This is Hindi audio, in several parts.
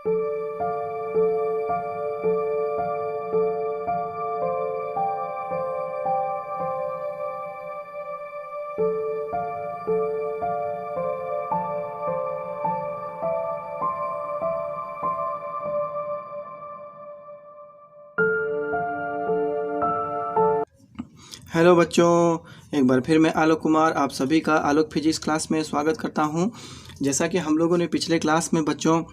हेलो बच्चों, एक बार फिर मैं आलोक कुमार आप सभी का आलोक फिजिक्स क्लास में स्वागत करता हूं। जैसा कि हम लोगों ने पिछले क्लास में बच्चों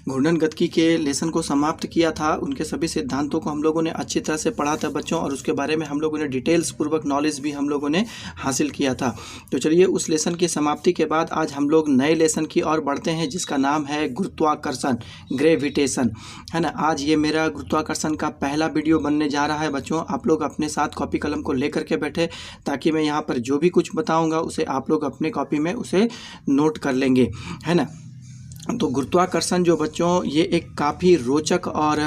घूर्णन गतिकी के लेसन को समाप्त किया था, उनके सभी सिद्धांतों को हम लोगों ने अच्छी तरह से पढ़ा था बच्चों, और उसके बारे में हम लोगों ने डिटेल्स पूर्वक नॉलेज भी हम लोगों ने हासिल किया था। तो चलिए उस लेसन की समाप्ति के बाद आज हम लोग नए लेसन की ओर बढ़ते हैं, जिसका नाम है गुरुत्वाकर्षण, ग्रेविटेशन, है ना। आज ये मेरा गुरुत्वाकर्षण का पहला वीडियो बनने जा रहा है बच्चों। आप लोग अपने साथ कॉपी कलम को लेकर के बैठे, ताकि मैं यहाँ पर जो भी कुछ बताऊँगा उसे आप लोग अपने कॉपी में उसे नोट कर लेंगे, है ना। तो गुरुत्वाकर्षण जो बच्चों, ये एक काफ़ी रोचक और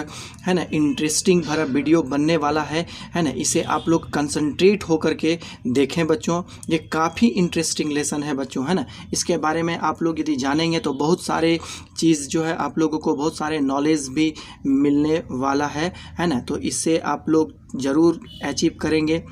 है ना इंटरेस्टिंग भरा वीडियो बनने वाला है ना। इसे आप लोग कंसंट्रेट होकर के देखें बच्चों, ये काफ़ी इंटरेस्टिंग लेसन है बच्चों, है ना। इसके बारे में आप लोग यदि जानेंगे तो बहुत सारे चीज़ जो है आप लोगों को बहुत सारे नॉलेज भी मिलने वाला है ना। तो इससे आप लोग ज़रूर अचीव करेंगे।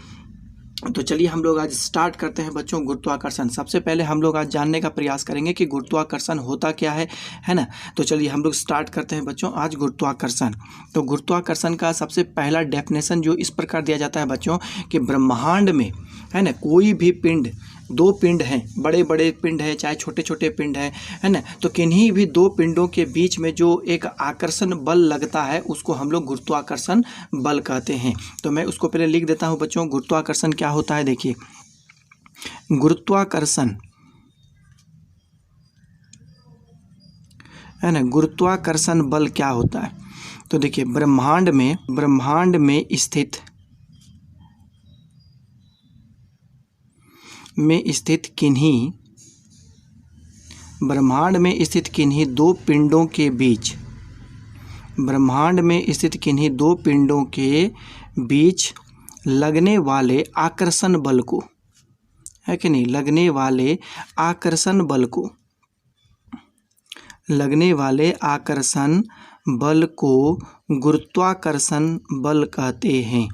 तो चलिए हम लोग आज स्टार्ट करते हैं बच्चों गुरुत्वाकर्षण। सबसे पहले हम लोग आज जानने का प्रयास करेंगे कि गुरुत्वाकर्षण होता क्या है ना। तो चलिए हम लोग स्टार्ट करते हैं बच्चों आज गुरुत्वाकर्षण। तो गुरुत्वाकर्षण का सबसे पहला डेफिनेशन जो इस प्रकार दिया जाता है बच्चों कि ब्रह्मांड में, है ना, कोई भी पिंड, दो पिंड हैं, बड़े बड़े पिंड हैं चाहे छोटे छोटे पिंड हैं, है ना, तो किन्हीं भी दो पिंडों के बीच में जो एक आकर्षण बल लगता है उसको हम लोग गुरुत्वाकर्षण बल कहते हैं। तो मैं उसको पहले लिख देता हूं बच्चों, गुरुत्वाकर्षण क्या होता है। देखिए गुरुत्वाकर्षण, है ना, गुरुत्वाकर्षण बल क्या होता है। तो देखिए ब्रह्मांड में स्थित ब्रह्मांड में स्थित किन्हीं दो पिंडों के बीच, ब्रह्मांड में स्थित किन्हीं दो पिंडों के बीच लगने वाले आकर्षण बल को, है कि नहीं, लगने वाले आकर्षण बल को गुरुत्वाकर्षण बल कहते हैं।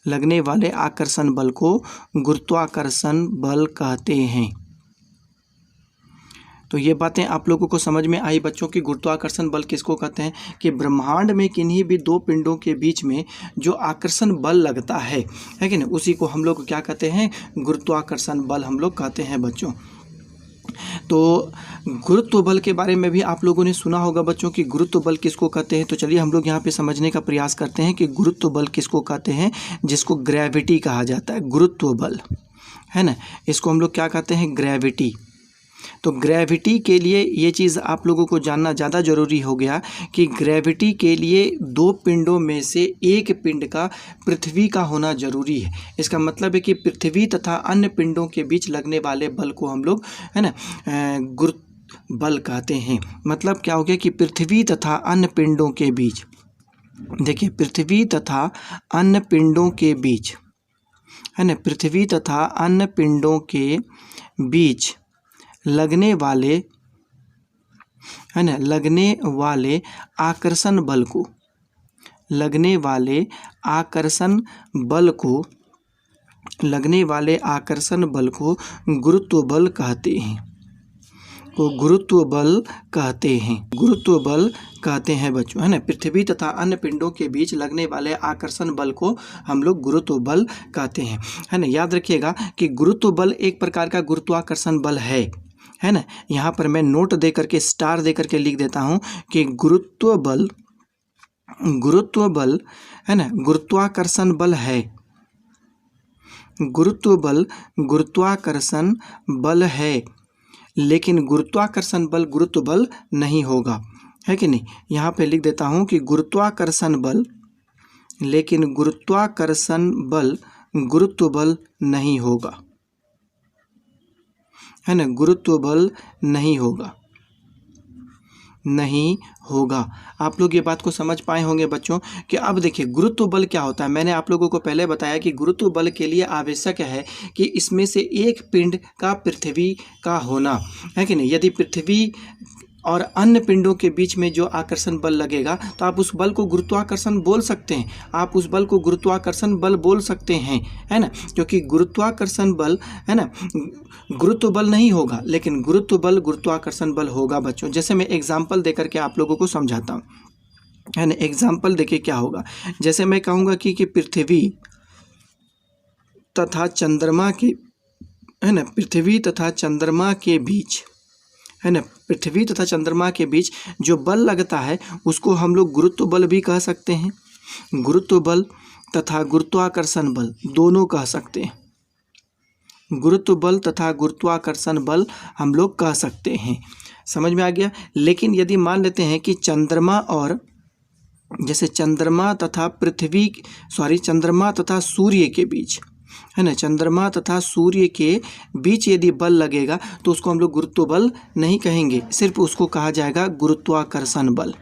लगने वाले आकर्षण बल को गुरुत्वाकर्षण बल कहते हैं। तो ये बातें आप लोगों को समझ में आई बच्चों कि गुरुत्वाकर्षण बल किसको कहते हैं, कि ब्रह्मांड में किन्हीं भी दो पिंडों के बीच में जो आकर्षण बल लगता है कि नहीं, उसी को हम लोग क्या कहते हैं, गुरुत्वाकर्षण बल हम लोग कहते हैं बच्चों। तो गुरुत्व बल के बारे में भी आप लोगों ने सुना होगा बच्चों कि गुरुत्व बल किसको कहते हैं। तो चलिए हम लोग यहाँ पे समझने का प्रयास करते हैं कि गुरुत्व बल किसको कहते हैं, जिसको ग्रेविटी कहा जाता है। गुरुत्व बल, है ना, इसको हम लोग क्या कहते हैं, ग्रेविटी। तो ग्रेविटी के लिए ये चीज़ आप लोगों को जानना ज़्यादा ज़रूरी हो गया कि ग्रेविटी के लिए दो पिंडों में से एक पिंड का पृथ्वी का होना ज़रूरी है। इसका मतलब है कि पृथ्वी तथा अन्य पिंडों के बीच लगने वाले बल को हम लोग, है ना, गुरुत्व बल कहते हैं। मतलब क्या हो गया कि पृथ्वी तथा अन्य पिंडों के बीच, देखिए पृथ्वी तथा अन्य पिंडों के बीच, है ना, पृथ्वी तथा अन्य पिंडों के बीच लगने वाले, है ना, लगने वाले आकर्षण बल को, लगने वाले आकर्षण बल गुरुत्व बल कहते हैं। को गुरुत्व बल कहते हैं बच्चों, है ना। पृथ्वी तथा अन्य पिंडों के बीच लगने वाले आकर्षण बल को हम लोग गुरुत्व बल कहते हैं, है ना। याद रखिएगा कि गुरुत्व बल एक प्रकार का गुरुत्वाकर्षण बल है ना। यहाँ पर मैं नोट दे करके, स्टार दे करके लिख देता हूँ कि गुरुत्व बल, है ना, गुरुत्वाकर्षण बल है। गुरुत्व बल गुरुत्वाकर्षण बल है, लेकिन गुरुत्वाकर्षण बल गुरुत्व बल नहीं होगा, है कि नहीं। यहाँ पे लिख देता हूँ कि गुरुत्वाकर्षण बल, लेकिन गुरुत्वाकर्षण बल गुरुत्व बल नहीं होगा, है ना, गुरुत्व बल नहीं होगा। आप लोग ये बात को समझ पाए होंगे बच्चों कि अब देखिए गुरुत्व बल क्या होता है। मैंने आप लोगों को पहले बताया कि गुरुत्व बल के लिए आवश्यक है कि इसमें से एक पिंड का पृथ्वी का होना, है कि नहीं। यदि पृथ्वी और अन्य पिंडों के बीच में जो आकर्षण बल लगेगा तो आप उस बल को गुरुत्वाकर्षण बोल सकते हैं। आप उस बल को गुरुत्वाकर्षण बल बोल सकते हैं, है ना, क्योंकि गुरुत्वाकर्षण बल, है ना, गुरुत्व बल नहीं होगा, लेकिन गुरुत्व बल गुरुत्वाकर्षण बल होगा बच्चों। जैसे मैं एग्जाम्पल देकर के आप लोगों को समझाता हूँ, है ना। एग्जाम्पल देखिए क्या होगा। जैसे मैं कहूँगा कि पृथ्वी तथा चंद्रमा के, है ना, पृथ्वी तथा चंद्रमा के बीच, है ना, पृथ्वी तथा चंद्रमा के बीच जो बल लगता है उसको हम लोग गुरुत्व बल भी कह सकते हैं। गुरुत्व बल तथा गुरुत्वाकर्षण बल दोनों कह सकते हैं। गुरुत्व बल तथा गुरुत्वाकर्षण बल हम लोग कह सकते हैं। समझ में आ गया। लेकिन यदि मान लेते हैं कि चंद्रमा और, जैसे चंद्रमा तथा पृथ्वी, चंद्रमा तथा सूर्य के बीच, है ना, चंद्रमा तथा सूर्य के बीच यदि बल लगेगा तो उसको हम लोग गुरुत्व बल नहीं कहेंगे, सिर्फ उसको कहा जाएगा गुरुत्वाकर्षण बल,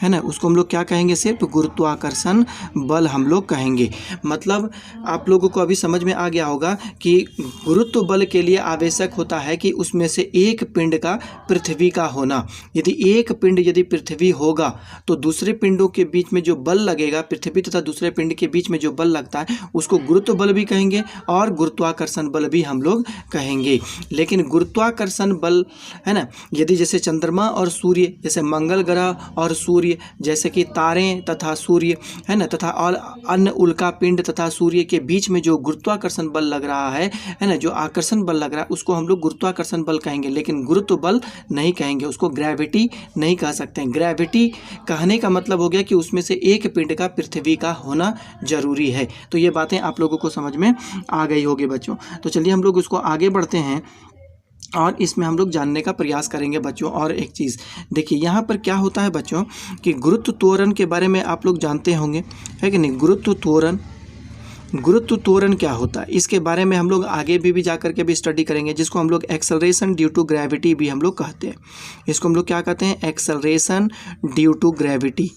है ना। उसको हम लोग क्या कहेंगे, सिर्फ गुरुत्वाकर्षण बल हम लोग कहेंगे। मतलब आप लोगों को अभी समझ में आ गया होगा कि गुरुत्व बल के लिए आवश्यक होता है कि उसमें से एक पिंड का पृथ्वी का होना। यदि एक पिंड यदि पृथ्वी होगा तो दूसरे पिंडों के बीच में जो बल लगेगा, पृथ्वी तथा दूसरे पिंड के बीच में जो बल लगता है उसको गुरुत्व बल भी कहेंगे और गुरुत्वाकर्षण बल भी हम लोग कहेंगे। लेकिन गुरुत्वाकर्षण बल, है ना, यदि जैसे चंद्रमा और सूर्य, जैसे मंगल ग्रह और सूर्य, जैसे कि तारे तथा सूर्य, है ना, तथा और अन्य उल्का पिंड तथा सूर्य के बीच में जो गुरुत्वाकर्षण बल लग रहा है ना, जो आकर्षण बल लग रहा है उसको हम लोग गुरुत्वाकर्षण बल कहेंगे, लेकिन गुरुत्व बल नहीं कहेंगे, उसको ग्रेविटी नहीं कह सकते हैं। ग्रेविटी कहने का मतलब हो गया कि उसमें से एक पिंड का पृथ्वी का होना जरूरी है। तो ये बातें आप लोगों को समझ में आ गई होगी बच्चों। तो चलिए हम लोग उसको आगे बढ़ते हैं और इसमें हम लोग जानने का प्रयास करेंगे बच्चों। और एक चीज़ देखिए, यहाँ पर क्या होता है बच्चों कि गुरुत्व त्वरण के बारे में आप लोग जानते होंगे, है कि नहीं। गुरुत्व त्वरण क्या होता है इसके बारे में हम लोग आगे भी जाकर के भी स्टडी करेंगे, जिसको हम लोग एक्सेलरेशन ड्यू टू ग्रेविटी भी हम लोग कहते हैं। इसको हम लोग क्या कहते हैं, acceleration due to gravity,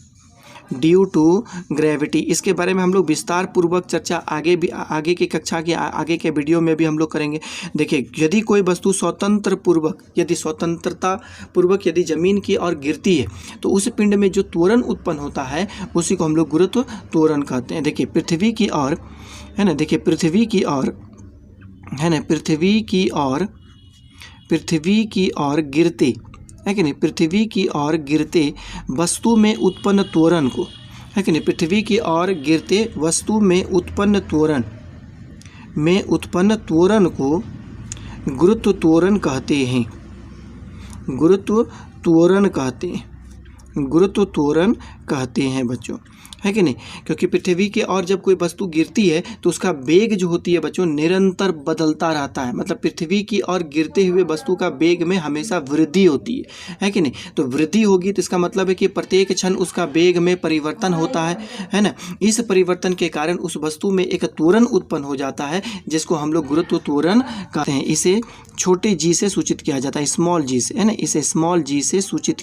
due to gravity. इसके बारे में हम लोग विस्तार पूर्वक चर्चा आगे की कक्षा के आगे के वीडियो में भी हम लोग करेंगे। देखिए, यदि कोई वस्तु स्वतंत्रता पूर्वक यदि जमीन की ओर गिरती है तो उस पिंड में जो त्वरण उत्पन्न होता है उसी को हम लोग गुरुत्व त्वरण कहते हैं। देखिए पृथ्वी की ओर, है ना, देखिए पृथ्वी की ओर, है ना, पृथ्वी की ओर गिरते, है कि नहीं, पृथ्वी की ओर गिरते वस्तु में उत्पन्न त्वरण को, है कि नहीं, पृथ्वी की ओर गिरते वस्तु में उत्पन्न त्वरण को गुरुत्व त्वरण कहते हैं। गुरुत्व त्वरण कहते हैं बच्चों, है कि नहीं। क्योंकि पृथ्वी के और जब कोई वस्तु गिरती है तो उसका वेग जो होती है बच्चों निरंतर बदलता रहता है। मतलब पृथ्वी की ओर गिरते हुए वस्तु का वेग में हमेशा वृद्धि होती है कि नहीं। तो वृद्धि होगी तो इसका मतलब है कि प्रत्येक क्षण उसका वेग में परिवर्तन होता है ना। इस परिवर्तन के कारण उस वस्तु में एक त्वरण उत्पन्न हो जाता है, जिसको हम लोग गुरुत्व त्वरण कहते हैं। इसे छोटे जी से सूचित किया जाता है, स्मॉल जी से, है ना। इसे स्मॉल जी से सूचित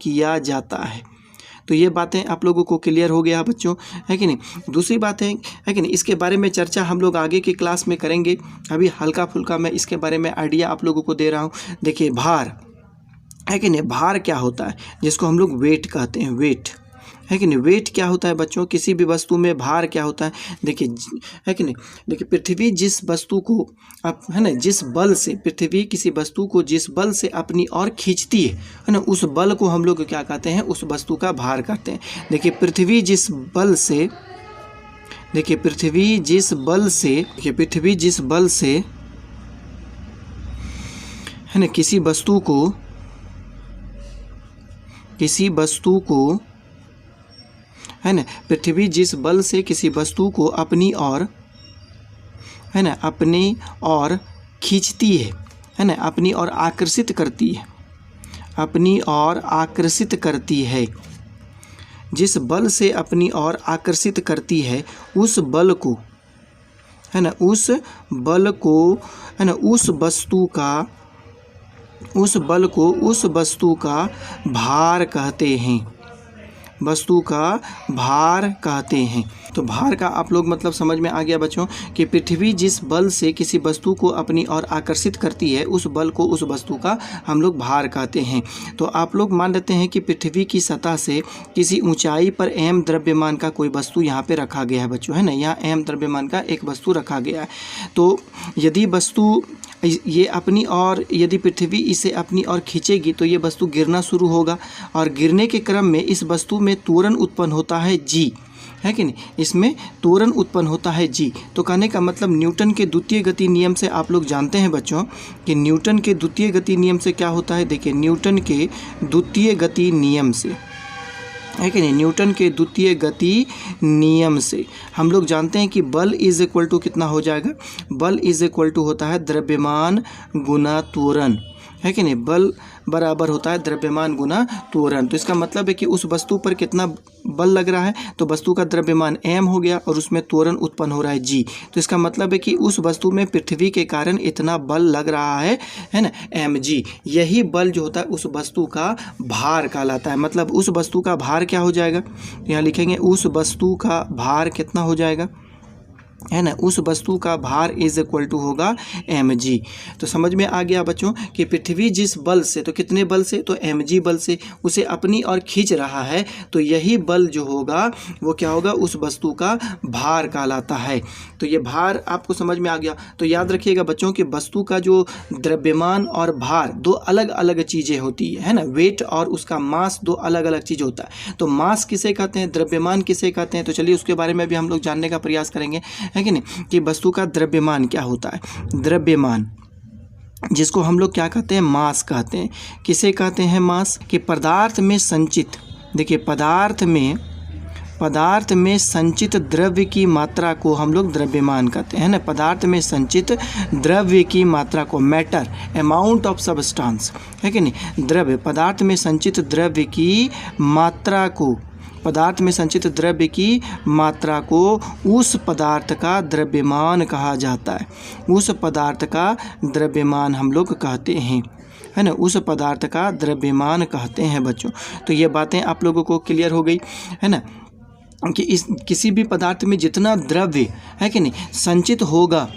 किया जाता है, तो ये बातें आप लोगों को क्लियर हो गया बच्चों, है कि नहीं। दूसरी बात है कि नहीं, इसके बारे में चर्चा हम लोग आगे की क्लास में करेंगे। अभी हल्का फुल्का मैं इसके बारे में आइडिया आप लोगों को दे रहा हूँ। देखिए भार, है कि नहीं, भार क्या होता है, जिसको हम लोग वेट कहते हैं, वेट, है कि नहीं। वेट क्या होता है बच्चों, किसी भी वस्तु में भार क्या होता है। देखिए, है कि नहीं, देखिए पृथ्वी जिस वस्तु को है ना, जिस बल से पृथ्वी किसी वस्तु को जिस बल से अपनी ओर खींचती है ना, उस बल को हम लोग क्या कहते हैं, उस वस्तु का भार कहते हैं। देखिए पृथ्वी जिस बल से है ना किसी वस्तु को है ना, पृथ्वी जिस बल से किसी वस्तु को अपनी ओर, है ना, अपनी ओर खींचती है ना, अपनी ओर आकर्षित करती है, जिस बल से अपनी ओर आकर्षित करती है उस बल को, है ना, उस वस्तु का भार कहते हैं। वस्तु का भार कहते हैं। तो भार का आप लोग मतलब समझ में आ गया बच्चों कि पृथ्वी जिस बल से किसी वस्तु को अपनी ओर आकर्षित करती है उस बल को, उस वस्तु का हम लोग भार कहते हैं। तो आप लोग मान लेते हैं कि पृथ्वी की सतह से किसी ऊंचाई पर m द्रव्यमान का कोई वस्तु यहाँ पे रखा गया है बच्चों, है ना, यहाँ m द्रव्यमान का एक वस्तु रखा गया है। तो यदि वस्तु ये अपनी ओर, यदि पृथ्वी इसे अपनी ओर खींचेगी तो ये वस्तु गिरना शुरू होगा, और गिरने के क्रम में इस वस्तु में त्वरण उत्पन्न होता है g, है कि नहीं, इसमें त्वरण उत्पन्न होता है g। तो कहने का मतलब न्यूटन के द्वितीय गति नियम से आप लोग जानते हैं बच्चों कि न्यूटन के द्वितीय गति नियम से क्या होता है। देखिए, न्यूटन के द्वितीय गति नियम से, है कि नहीं, न्यूटन के द्वितीय गति नियम से हम लोग जानते हैं कि बल इज इक्वल टू कितना हो जाएगा, बल इज इक्वल टू होता है द्रव्यमान गुना त्वरण, है कि नहीं, बल बराबर होता है द्रव्यमान गुना त्वरण। तो इसका मतलब है कि उस वस्तु पर कितना बल लग रहा है, तो वस्तु का द्रव्यमान m हो गया और उसमें त्वरण उत्पन्न हो रहा है g। तो इसका मतलब है कि उस वस्तु में पृथ्वी के कारण इतना बल लग रहा है ना, mg। यही बल जो होता है उस वस्तु का भार कहलाता है। मतलब उस वस्तु का भार क्या हो जाएगा, यहाँ लिखेंगे उस वस्तु का भार कितना हो जाएगा, है ना, उस वस्तु का भार इज इक्वल टू होगा mg। तो समझ में आ गया बच्चों कि पृथ्वी जिस बल से, तो कितने बल से, तो mg बल से उसे अपनी ओर खींच रहा है, तो यही बल जो होगा वो क्या होगा, उस वस्तु का भार कहलाता है। तो ये भार आपको समझ में आ गया। तो याद रखिएगा बच्चों कि वस्तु का जो द्रव्यमान और भार दो अलग अलग चीज़ें होती है ना, वेट और उसका मास दो अलग अलग चीज़ होता है। तो मास किसे कहते हैं, द्रव्यमान किसे कहते हैं, तो चलिए उसके बारे में भी हम लोग जानने का प्रयास करेंगे, है कि नहीं, कि वस्तु का द्रव्यमान क्या होता है। द्रव्यमान जिसको हम लोग क्या कहते हैं, मास कहते हैं। किसे कहते हैं, मास, कि पदार्थ में संचित, देखिए पदार्थ में संचित द्रव्य की मात्रा को हम लोग द्रव्यमान कहते हैं ना। पदार्थ में संचित द्रव्य की मात्रा को, मैटर, अमाउंट ऑफ सब्सटेंस, है कि नहीं, द्रव्य, पदार्थ में संचित द्रव्य की मात्रा को, पदार्थ में संचित द्रव्य की मात्रा को उस पदार्थ का द्रव्यमान कहा जाता है। उस पदार्थ का द्रव्यमान हम लोग कहते हैं, है ना, उस पदार्थ का द्रव्यमान कहते हैं बच्चों। तो ये बातें आप लोगों को क्लियर हो गई, है ना, कि इस किसी भी पदार्थ में जितना द्रव्य, है कि नहीं, संचित होगा,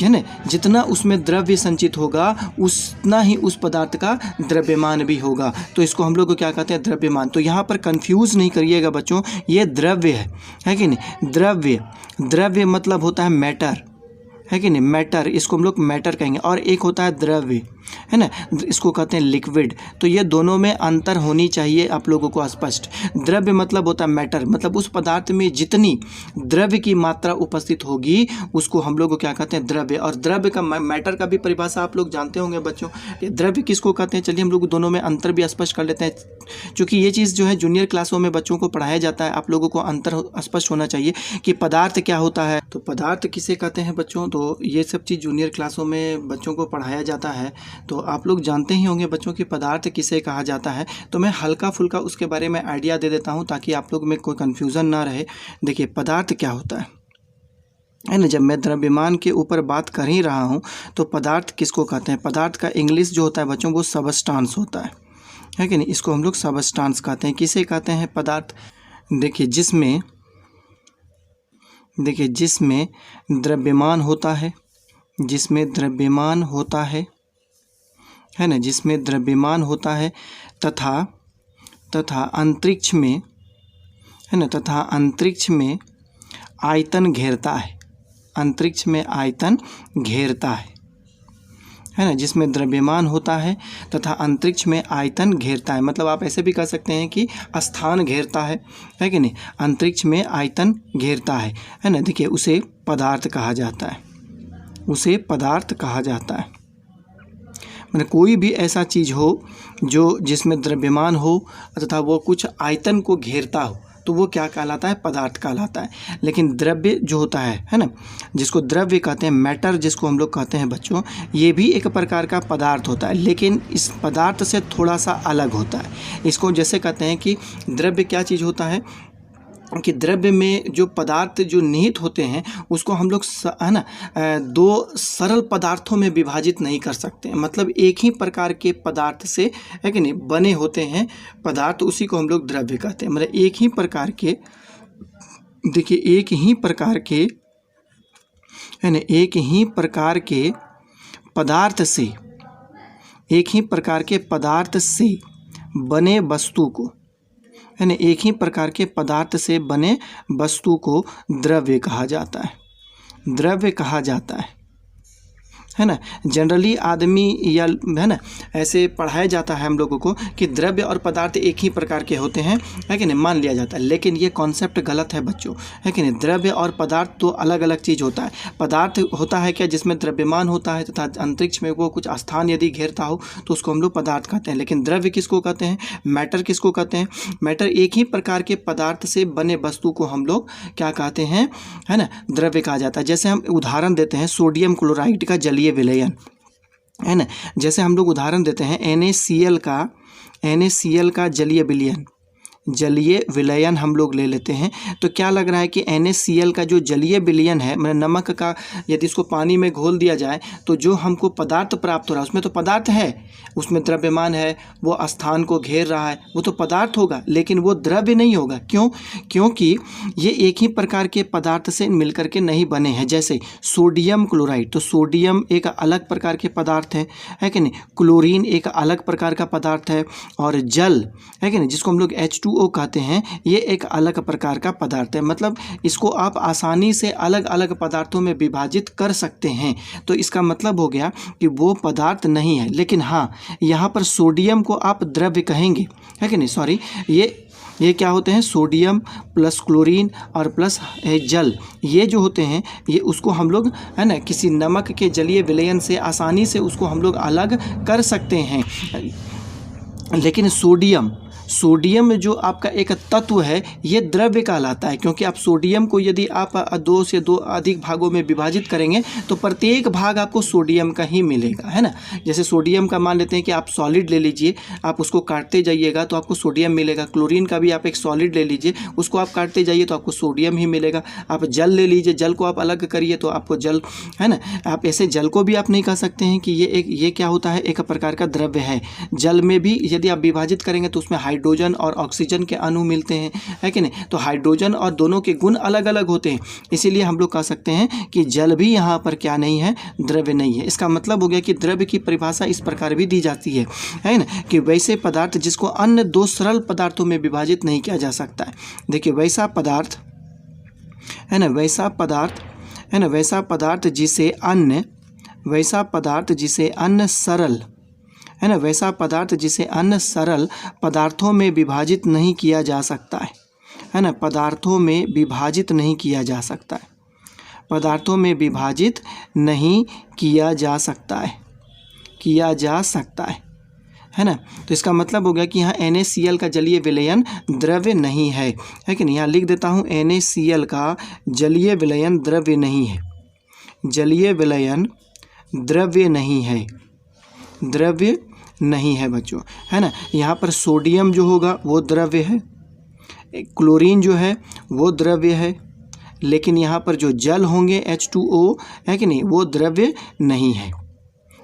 है ना, जितना उसमें द्रव्य संचित होगा उतना ही उस पदार्थ का द्रव्यमान भी होगा। तो इसको हम लोग को क्या कहते हैं, द्रव्यमान। तो यहाँ पर कंफ्यूज नहीं करिएगा बच्चों, ये द्रव्य है कि नहीं, द्रव्य मतलब होता है मैटर, है कि नहीं, मैटर, इसको हम लोग मैटर कहेंगे। और एक होता है द्रव्य, है ना, इसको कहते हैं लिक्विड। तो ये दोनों में अंतर होनी चाहिए आप लोगों को स्पष्ट। द्रव्य मतलब होता है मैटर, मतलब उस पदार्थ में जितनी द्रव्य की मात्रा उपस्थित होगी उसको हम लोग को क्या कहते हैं, द्रव्य। और द्रव्य का, मैटर का भी परिभाषा आप लोग जानते होंगे बच्चों, द्रव्य किसको कहते हैं। चलिए हम लोग दोनों में अंतर भी स्पष्ट कर लेते हैं, क्योंकि ये चीज़ जो है जूनियर क्लासों में बच्चों को पढ़ाया जाता है। आप लोगों को अंतर स्पष्ट होना चाहिए कि पदार्थ क्या होता है, तो पदार्थ किसे कहते हैं बच्चों। तो ये सब चीज़ जूनियर क्लासों में बच्चों को पढ़ाया जाता है, तो आप लोग जानते ही होंगे बच्चों कि पदार्थ किसे कहा जाता है। तो मैं हल्का फुल्का उसके बारे में आइडिया दे देता हूं ताकि आप लोग में कोई कन्फ्यूज़न ना रहे। देखिए पदार्थ क्या होता है ना, जब मैं द्रव्यमान के ऊपर बात कर ही रहा हूं तो पदार्थ किसको कहते हैं। पदार्थ का इंग्लिश जो होता है बच्चों वो सबस्टांस होता है कि नहीं, इसको हम लोग सबस्टांस कहते हैं। किसे कहते हैं, पदार्थ। देखिए जिसमें द्रव्यमान होता है, जिसमें द्रव्यमान होता है ना, जिसमें द्रव्यमान होता है तथा अंतरिक्ष में, है ना, तथा अंतरिक्ष में आयतन घेरता है, अंतरिक्ष में आयतन घेरता है ना, जिसमें द्रव्यमान होता है तथा अंतरिक्ष में आयतन घेरता है। मतलब आप ऐसे भी कह सकते हैं कि स्थान घेरता है कि नहीं, अंतरिक्ष में आयतन घेरता है ना। देखिए उसे पदार्थ कहा जाता है, उसे पदार्थ कहा जाता है। मतलब कोई भी ऐसा चीज़ हो जो जिसमें द्रव्यमान हो तथा वो कुछ आयतन को घेरता हो तो वो क्या कहलाता है, पदार्थ कहलाता है। लेकिन द्रव्य जो होता है ना, जिसको द्रव्य कहते हैं, मैटर जिसको हम लोग कहते हैं बच्चों, ये भी एक प्रकार का पदार्थ होता है, लेकिन इस पदार्थ से थोड़ा सा अलग होता है। इसको जैसे कहते हैं कि द्रव्य क्या चीज़ होता है, कि द्रव्य में जो पदार्थ जो निहित होते हैं उसको हम लोग है ना दो सरल पदार्थों में विभाजित नहीं कर सकते। मतलब एक ही प्रकार के पदार्थ से है कि नहीं बने होते हैं पदार्थ, उसी को हम लोग द्रव्य कहते हैं। मतलब एक ही प्रकार के, देखिए एक ही प्रकार के है ना, एक ही प्रकार के पदार्थ से, एक ही प्रकार के पदार्थ से बने वस्तु को है ना, एक ही प्रकार के पदार्थ से बने वस्तु को द्रव्य कहा जाता है, द्रव्य कहा जाता है ना। जनरली आदमी या है ना ऐसे पढ़ाया जाता है हम लोगों को कि द्रव्य और पदार्थ एक ही प्रकार के होते हैं, है कि नहीं, मान लिया जाता है। लेकिन ये कॉन्सेप्ट गलत है बच्चों, है कि नहीं। द्रव्य और पदार्थ तो अलग अलग चीज़ होता है। पदार्थ होता है क्या, जिसमें द्रव्यमान होता है तथा अंतरिक्ष में वो कुछ स्थान यदि घेरता हो तो उसको हम लोग पदार्थ कहते हैं। लेकिन द्रव्य किसको कहते हैं, मैटर किसको कहते हैं। मैटर एक ही प्रकार के पदार्थ से बने वस्तु को हम लोग क्या कहते हैं, है ना, द्रव्य कहा जाता है। जैसे हम उदाहरण देते हैं सोडियम क्लोराइड का जलीय विलयन, है ना। जैसे हम लोग उदाहरण देते हैं NaCl का जलीय विलयन, जलीय विलयन हम लोग ले लेते हैं। तो क्या लग रहा है कि NaCl का जो जलीय विलयन है, मतलब नमक का यदि इसको पानी में घोल दिया जाए तो जो हमको पदार्थ प्राप्त हो रहा है उसमें तो पदार्थ है, उसमें द्रव्यमान है, वो स्थान को घेर रहा है, वो तो पदार्थ होगा, लेकिन वो द्रव्य नहीं होगा। क्यों, क्योंकि ये एक ही प्रकार के पदार्थ से मिलकर के नहीं बने हैं। जैसे सोडियम क्लोराइड, तो सोडियम एक अलग प्रकार के पदार्थ है कि नहीं, क्लोरीन एक अलग प्रकार का पदार्थ है, और जल है कि नहीं जिसको हम लोग H2O कहते हैं, ये एक अलग प्रकार का पदार्थ है। मतलब इसको आप आसानी से अलग अलग पदार्थों में विभाजित कर सकते हैं। तो इसका मतलब हो गया कि वो पदार्थ नहीं है। लेकिन हाँ, यहाँ पर सोडियम को आप द्रव्य कहेंगे, है कि नहीं, सॉरी, ये क्या होते हैं, सोडियम प्लस क्लोरीन और प्लस जल, ये जो होते हैं ये उसको हम लोग है ना किसी नमक के जलीय विलयन से आसानी से उसको हम लोग अलग कर सकते हैं। लेकिन सोडियम जो आपका एक तत्व है ये द्रव्य कहलाता है, क्योंकि आप सोडियम को यदि आप 2 से 2 अधिक भागों में विभाजित करेंगे तो प्रत्येक भाग आपको सोडियम का ही मिलेगा, है ना। जैसे सोडियम का मान लेते हैं कि आप सॉलिड ले लीजिए, आप उसको काटते जाइएगा तो आपको सोडियम मिलेगा। क्लोरीन का भी आप एक सॉलिड ले लीजिए, उसको आप काटते जाइए तो आपको सोडियम ही मिलेगा। आप जल ले लीजिए, जल को आप अलग करिए तो आपको जल, है ना। आप ऐसे जल को भी आप नहीं कह सकते हैं कि ये क्या होता है, एक प्रकार का द्रव्य है। जल में भी यदि आप विभाजित करेंगे तो उसमें हाइड्रोजन और ऑक्सीजन के अणु मिलते हैं, है कि नहीं। तो हाइड्रोजन और दोनों के गुण अलग अलग होते हैं, इसीलिए हम लोग कह सकते हैं कि जल भी यहाँ पर क्या नहीं है, द्रव्य नहीं है। इसका मतलब हो गया कि द्रव्य की परिभाषा इस प्रकार भी दी जाती है ना, कि वैसे पदार्थ जिसको अन्य 2 सरल पदार्थों में विभाजित नहीं किया जा सकता है। देखिए वैसा पदार्थ है ना, वैसा पदार्थ जिसे अन्य सरल है ना, वैसा पदार्थ जिसे अन्य सरल पदार्थों में विभाजित नहीं किया जा सकता है ना, पदार्थों में विभाजित नहीं किया जा सकता है, पदार्थों में विभाजित नहीं किया जा सकता है ना। तो इसका मतलब हो गया कि यहाँ NaCl का जलीय विलयन द्रव्य नहीं है कि नहीं। यहाँ लिख देता हूँ NaCl का जलीय विलयन द्रव्य नहीं है, जलीय विलयन द्रव्य नहीं है बच्चों, है ना। यहाँ पर सोडियम जो होगा वो द्रव्य है, क्लोरीन जो है वो द्रव्य है, लेकिन यहाँ पर जो जल होंगे H2O है कि नहीं, वो द्रव्य नहीं है,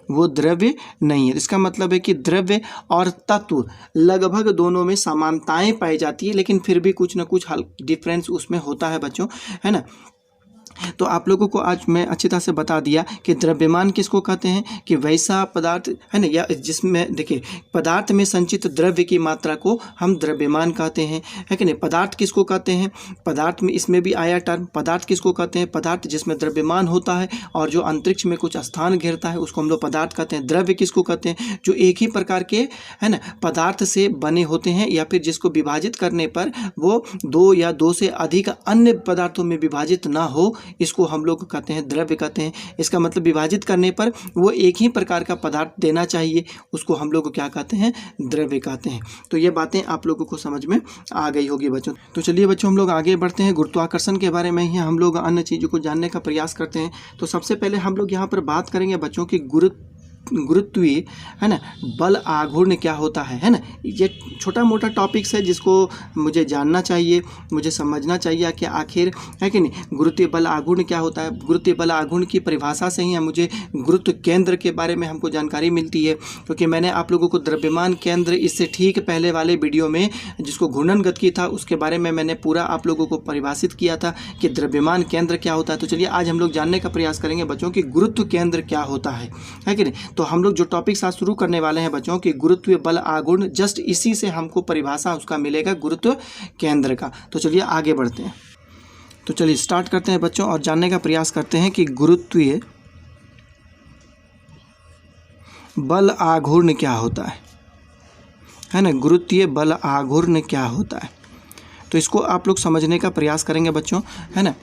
वो द्रव्य नहीं है। इसका मतलब है कि द्रव्य और तत्व लगभग दोनों में समानताएं पाई जाती है, लेकिन फिर भी कुछ ना कुछ डिफरेंस उसमें होता है बच्चों, है ना। तो आप लोगों को आज मैं अच्छी तरह से बता दिया कि द्रव्यमान किसको कहते हैं, कि वैसा पदार्थ है ना, या जिसमें देखिए पदार्थ में संचित द्रव्य की मात्रा को हम द्रव्यमान कहते हैं, है कि नहीं। पदार्थ किसको कहते हैं, पदार्थ में इसमें भी आया टर्म, पदार्थ किसको कहते हैं, पदार्थ जिसमें द्रव्यमान होता है और जो अंतरिक्ष में कुछ स्थान घेरता है उसको हम लोग पदार्थ कहते हैं। द्रव्य किसको कहते हैं, जो एक ही प्रकार के है ना पदार्थ से बने होते हैं, या फिर जिसको विभाजित करने पर वो 2 या 2 से अधिक अन्य पदार्थों में विभाजित ना हो, इसको हम लोग कहते हैं द्रव्य कहते हैं। इसका मतलब विभाजित करने पर वो एक ही प्रकार का पदार्थ देना चाहिए, उसको हम लोग क्या कहते हैं, द्रव्य कहते हैं। तो ये बातें आप लोगों को समझ में आ गई होगी बच्चों। तो चलिए बच्चों हम लोग आगे बढ़ते हैं, गुरुत्वाकर्षण के बारे में ही हम लोग अन्य चीज़ों को जानने का प्रयास करते हैं। तो सबसे पहले हम लोग यहाँ पर बात करेंगे बच्चों की गुरुत्वीय है ना बल आघूर्ण क्या होता है ना। ये छोटा मोटा टॉपिक्स है जिसको मुझे जानना चाहिए, मुझे समझना चाहिए कि आखिर है कि नहीं गुरुत्वीय बल आघूर्ण क्या होता है। गुरुत्वीय बल आघूर्ण की परिभाषा से ही मुझे गुरुत्व केंद्र के बारे में हमको जानकारी मिलती है, क्योंकि मैंने आप लोगों को द्रव्यमान केंद्र इससे ठीक पहले वाले वीडियो में जिसको घूर्णन गतिकी था उसके बारे में मैंने पूरा आप लोगों को परिभाषित किया था कि द्रव्यमान केंद्र क्या होता है। तो चलिए आज हम लोग जानने का प्रयास करेंगे बच्चों कि गुरुत्व केंद्र क्या होता है कि नहीं। तो हम लोग जो टॉपिक्स आज शुरू करने वाले हैं बच्चों कि गुरुत्वीय बल आघूर्ण, जस्ट इसी से हमको परिभाषा उसका मिलेगा गुरुत्व केंद्र का। तो चलिए आगे बढ़ते हैं। तो चलिए स्टार्ट करते हैं बच्चों और जानने का प्रयास करते हैं कि गुरुत्वीय बल आघूर्ण क्या होता है ना। गुरुत्वीय बल आघूर्ण क्या होता है, तो इसको आप लोग समझने का प्रयास करेंगे बच्चों, है ना।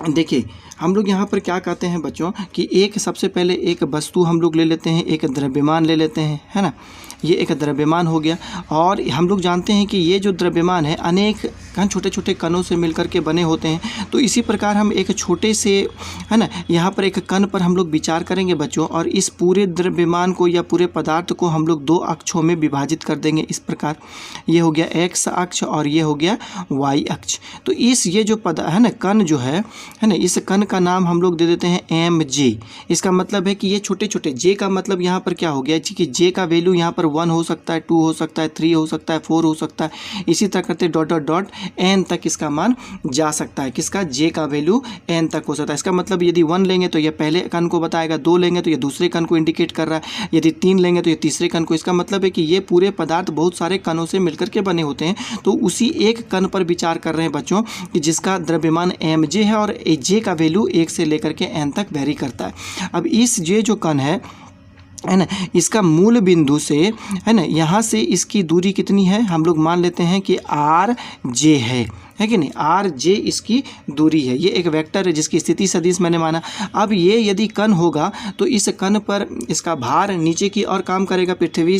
देखिए हम लोग यहाँ पर क्या कहते हैं बच्चों कि एक सबसे पहले एक वस्तु हम लोग ले लेते हैं, एक द्रव्यमान ले लेते हैं, है ना। ये एक द्रव्यमान हो गया और हम लोग जानते हैं कि ये जो द्रव्यमान है अनेक कण छोटे छोटे कणों से मिलकर के बने होते हैं। तो इसी प्रकार हम एक छोटे से है ना यहाँ पर एक कण पर हम लोग विचार करेंगे बच्चों, और इस पूरे द्रव्यमान को या पूरे पदार्थ को हम लोग दो अक्षों में विभाजित कर देंगे। इस प्रकार ये हो गया एक्स अक्ष और ये हो गया वाई अक्ष। तो इस ये जो पद है ना कण जो है ना, इस कण का नाम हम लोग दे देते हैं एम जे। इसका मतलब है कि ये छोटे छोटे जे का मतलब यहाँ पर क्या हो गया कि जे का वैल्यू यहाँ पर 1 हो सकता है, 2 हो सकता है, 3 हो सकता है, 4 हो सकता है, इसी तरह करते डॉट डॉट डॉट एन तक इसका मान जा सकता है। किसका जे का वैल्यू एन तक हो सकता है। इसका मतलब यदि 1 लेंगे तो ये पहले कण को बताएगा, 2 लेंगे तो ये दूसरे कण को इंडिकेट कर रहा है, यदि 3 लेंगे तो ये तीसरे कण को। इसका मतलब है कि ये पूरे पदार्थ बहुत सारे कणों से मिलकर के बने होते हैं। तो उसी एक कण पर विचार कर रहे हैं बच्चों कि जिसका द्रव्यमान एम जे है और जे का वैल्यू 1 से लेकर के एन तक वेरी करता है। अब इस जे जो कण है ना, इसका मूल बिंदु से है ना यहाँ से इसकी दूरी कितनी है, हम लोग मान लेते हैं कि आर जे है कि नहीं। आर जे इसकी दूरी है। ये एक वेक्टर है जिसकी स्थिति सदिश मैंने माना। अब ये यदि कण होगा तो इस कण पर इसका भार नीचे की ओर काम करेगा, पृथ्वी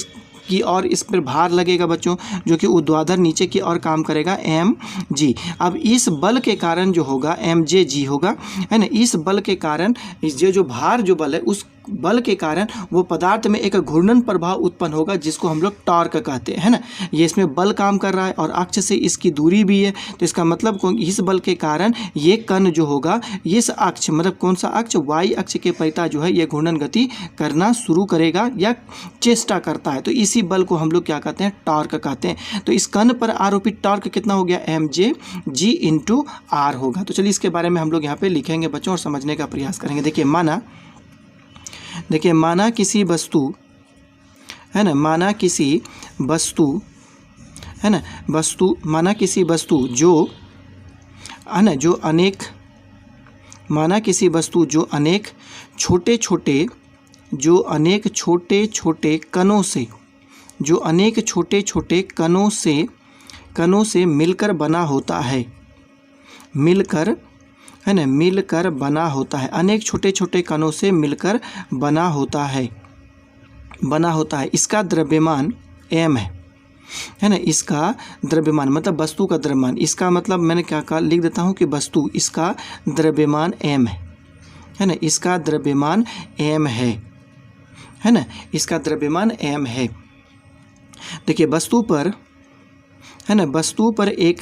की और इस पर भार लगेगा बच्चों, जो कि ऊर्ध्वाधर नीचे की ओर काम करेगा एम जी। अब इस बल के कारण जो होगा एम जे जी होगा, है ना। इस बल के कारण इस जो भार जो बल है उस बल के कारण वो पदार्थ में एक घूर्णन प्रभाव उत्पन्न होगा जिसको हम लोग टॉर्क कहते हैं, है ना। ये इसमें बल काम कर रहा है और अक्ष से इसकी दूरी भी है। तो इसका मतलब इस बल के कारण ये कण जो होगा इस अक्ष मतलब कौन सा अक्ष, वाई अक्ष के परिता जो है ये घूर्णन गति करना शुरू करेगा या चेष्टा करता है। तो इसी बल को हम लोग क्या कहते हैं, टॉर्क कहते हैं। तो इस कण पर आरोपित टॉर्क कितना हो गया, M J G into R होगा। तो चलिए इसके बारे में हम लोग यहाँ पे लिखेंगे बच्चों और समझने का प्रयास करेंगे। देखिए माना किसी वस्तु है ना, माना किसी वस्तु है ना, माना किसी वस्तु जो है ना जो अनेक, माना किसी वस्तु जो अनेक छोटे छोटे कणों से, जो अनेक छोटे छोटे कणों से मिलकर बना होता है, मिलकर है ना, मिलकर बना होता है। अनेक छोटे छोटे कणों से मिलकर बना होता है। इसका द्रव्यमान m है ना। इसका द्रव्यमान मतलब वस्तु का द्रव्यमान, इसका मतलब मैंने क्या कहा, लिख देता हूँ कि वस्तु इसका द्रव्यमान m है ना। इसका द्रव्यमान m है ना, इसका द्रव्यमान m है। देखिए वस्तु पर है ना, वस्तु पर एक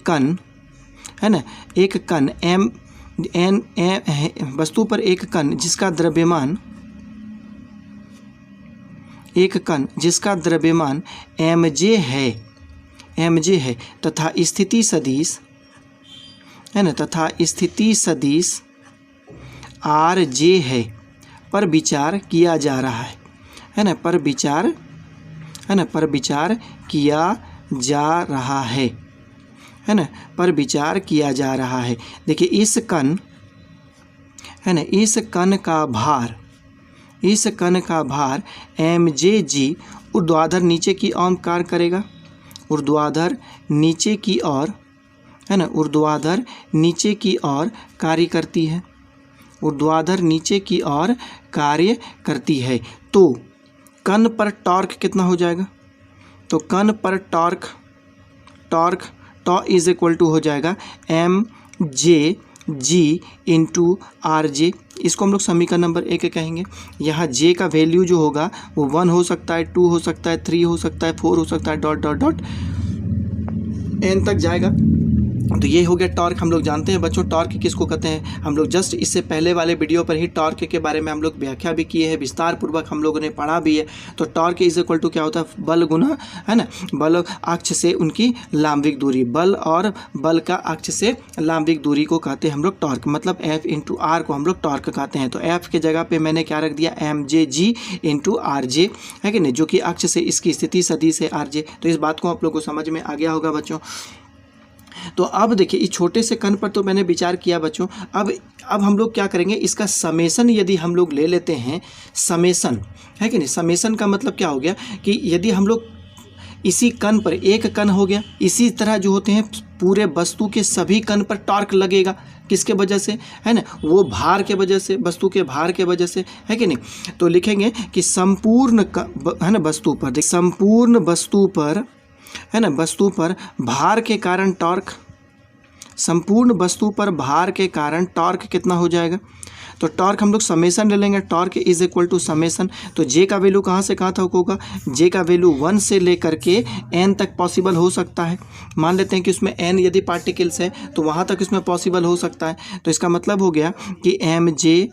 कण है ना, एक कण एम एन वस्तु पर एक कण जिसका द्रव्यमान, एक कण जिसका द्रव्यमान एम जे है तथा स्थिति सदिश है ना, तथा स्थिति सदिश आर जे है पर विचार किया जा रहा है ना, पर विचार किया जा रहा है ना, पर विचार किया जा रहा है। देखिए इस कण है ना, इस कण का भार एम जे जी ऊर्ध्वाधर नीचे की ओर कार्य करेगा, ऊर्ध्वाधर नीचे की ओर है ना, ऊर्ध्वाधर नीचे की ओर कार्य करती है, ऊर्ध्वाधर नीचे की ओर कार्य करती है। तो कण पर टॉर्क कितना हो जाएगा, तो कण पर torque tau is equal to हो जाएगा M J G into R J. इसको हम लोग समीकरण नंबर 1 कहेंगे। यहाँ जे का वैल्यू जो होगा वो 1 हो सकता है, 2 हो सकता है, 3 हो सकता है, 4 हो सकता है, डॉट डॉट डॉट एन तक जाएगा। तो ये हो गया टॉर्क। हम लोग जानते हैं बच्चों टॉर्क किसको कहते हैं, हम लोग जस्ट इससे पहले वाले वीडियो पर ही टॉर्क के बारे में हम लोग व्याख्या भी किए हैं, विस्तार पूर्वक हम लोगों ने पढ़ा भी है। तो टॉर्क इज इक्वल टू क्या होता है, बल गुना, है ना, बल अक्ष से उनकी लांबिक दूरी, बल और बल का अक्ष से लांबिक दूरी को कहते हैं हम लोग टॉर्क, मतलब एफ इंटू आर को हम लोग टॉर्क कहते हैं। तो एफ के जगह पे मैंने क्या रख दिया, M J G into R जे, है कि नहीं, जो कि अक्ष से इसकी स्थिति सदिश है आर जे। तो इस बात को आप लोग को समझ में आ गया होगा बच्चों। तो अब देखिए इस छोटे से कण पर तो मैंने विचार किया बच्चों। अब हम लोग क्या करेंगे, इसका समेसन यदि हम लोग ले लेते हैं, समेसन, है कि नहीं, समेसन का मतलब क्या हो गया कि यदि हम लोग इसी कण पर एक कण हो गया, इसी तरह जो होते हैं पूरे वस्तु के सभी कण पर टॉर्क लगेगा, किसके वजह से, है ना, वो भार के वजह से, वस्तु के भार के वजह से, है कि नहीं। तो लिखेंगे कि संपूर्ण है ना वस्तु पर, संपूर्ण वस्तु पर, है ना, वस्तु पर भार के कारण टॉर्क, संपूर्ण वस्तु पर भार के कारण टॉर्क कितना हो जाएगा। तो टॉर्क हम लोग समेसन ले लेंगे, torque is equal to summation. तो जे का वैल्यू कहाँ से कहाँ तक होगा, जे का वैल्यू 1 से लेकर के n तक पॉसिबल हो सकता है। मान लेते हैं कि उसमें n यदि पार्टिकल्स है तो वहाँ तक इसमें पॉसिबल हो सकता है। तो इसका मतलब हो गया कि एम जे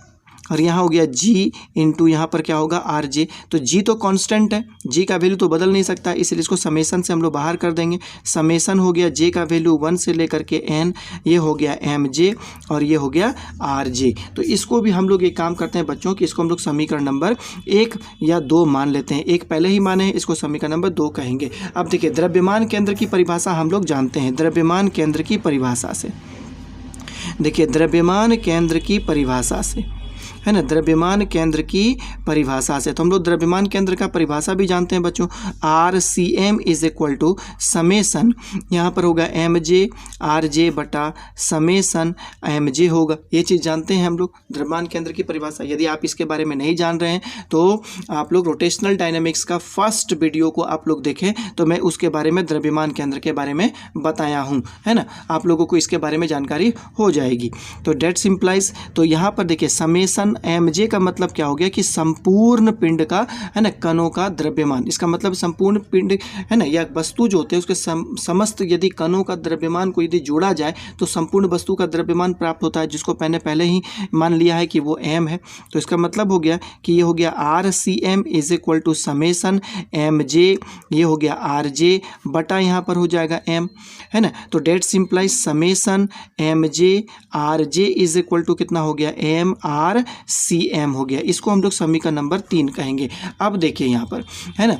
और यहाँ हो गया जी इंटू यहाँ पर क्या होगा आर जे। तो जी तो कांस्टेंट है, जी का वैल्यू तो बदल नहीं सकता, इसलिए इसको समेसन से हम लोग बाहर कर देंगे। समेसन हो गया जे का वैल्यू 1 से लेकर के एन, ये हो गया एम जे और ये हो गया आर जे। तो इसको भी हम लोग एक काम करते हैं बच्चों कि इसको हम लोग समीकरण नंबर 1 या 2 मान लेते हैं। एक पहले ही माने हैं, इसको समीकरण नंबर 2 कहेंगे। अब देखिए द्रव्यमान केंद्र की परिभाषा हम लोग जानते हैं, द्रव्यमान केंद्र की परिभाषा से, देखिए द्रव्यमान केंद्र की परिभाषा से, है ना, द्रव्यमान केंद्र की परिभाषा से। तो हम लोग द्रव्यमान केंद्र का परिभाषा भी जानते हैं बच्चों, R C M is equal to summation, यहाँ पर होगा एम जे आर जे बटा समेसन एम जे होगा। ये चीज़ जानते हैं हम लोग द्रव्यमान केंद्र की परिभाषा। यदि आप इसके बारे में नहीं जान रहे हैं तो आप लोग रोटेशनल डायनेमिक्स का फर्स्ट वीडियो को आप लोग देखें, तो मैं उसके बारे में द्रव्यमान केंद्र के बारे में बताया हूँ, है ना, आप लोगों को इसके बारे में जानकारी हो जाएगी। तो डेट सिंप्लाइज, तो यहाँ पर देखिए समेसन एम जे का मतलब क्या हो गया कि संपूर्ण पिंड का, है ना, कणों का द्रव्यमान। इसका मतलब संपूर्ण पिंड, है ना, या वस्तु जो होते हैं उसके समस्त यदि कणों का द्रव्यमान को यदि जोड़ा जाए तो संपूर्ण वस्तु का द्रव्यमान प्राप्त होता है, जिसको मैंने पहले ही मान लिया है कि वो एम है। तो इसका मतलब हो गया कि ये हो गया R C M is equal to summation M J, ये हो गया आर जे बटा यहाँ पर हो जाएगा एम, है ना। तो that simplify summation M J R J is equal to कितना हो गया, एम आर सी एम हो गया। इसको हम लोग समीकरण नंबर 3 कहेंगे। अब देखिए यहाँ पर, है ना,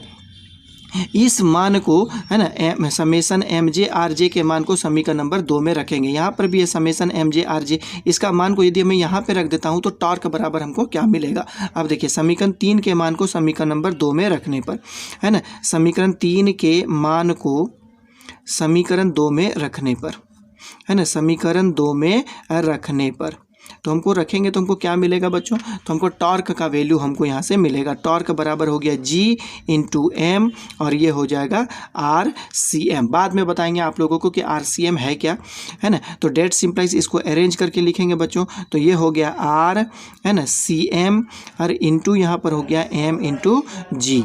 इस मान को, है ना, summation M J R J के मान को समीकरण नंबर 2 में रखेंगे। यहाँ पर भी है summation M J R J, इसका मान को यदि मैं यहाँ पे रख देता हूँ तो टॉर्क बराबर हमको क्या मिलेगा। अब देखिए समीकरण 3 के मान को समीकरण नंबर 2 में रखने पर, है ना, समीकरण 3 के मान को समीकरण 2 में रखने पर, है ना, समीकरण 2 में रखने पर तो हमको रखेंगे तो हमको क्या मिलेगा बच्चों, तो हमको टॉर्क का वैल्यू हमको यहाँ से मिलेगा। टॉर्क बराबर हो गया जी इंटू एम और ये हो जाएगा आर सी एम। बाद में बताएंगे आप लोगों को कि आर सी एम है क्या, है ना। तो डेट सिंप्लाइज इसको अरेंज करके लिखेंगे बच्चों। तो ये हो गया आर, है ना, सी एम और इंटू यहाँ पर हो गया एम इंटू जी।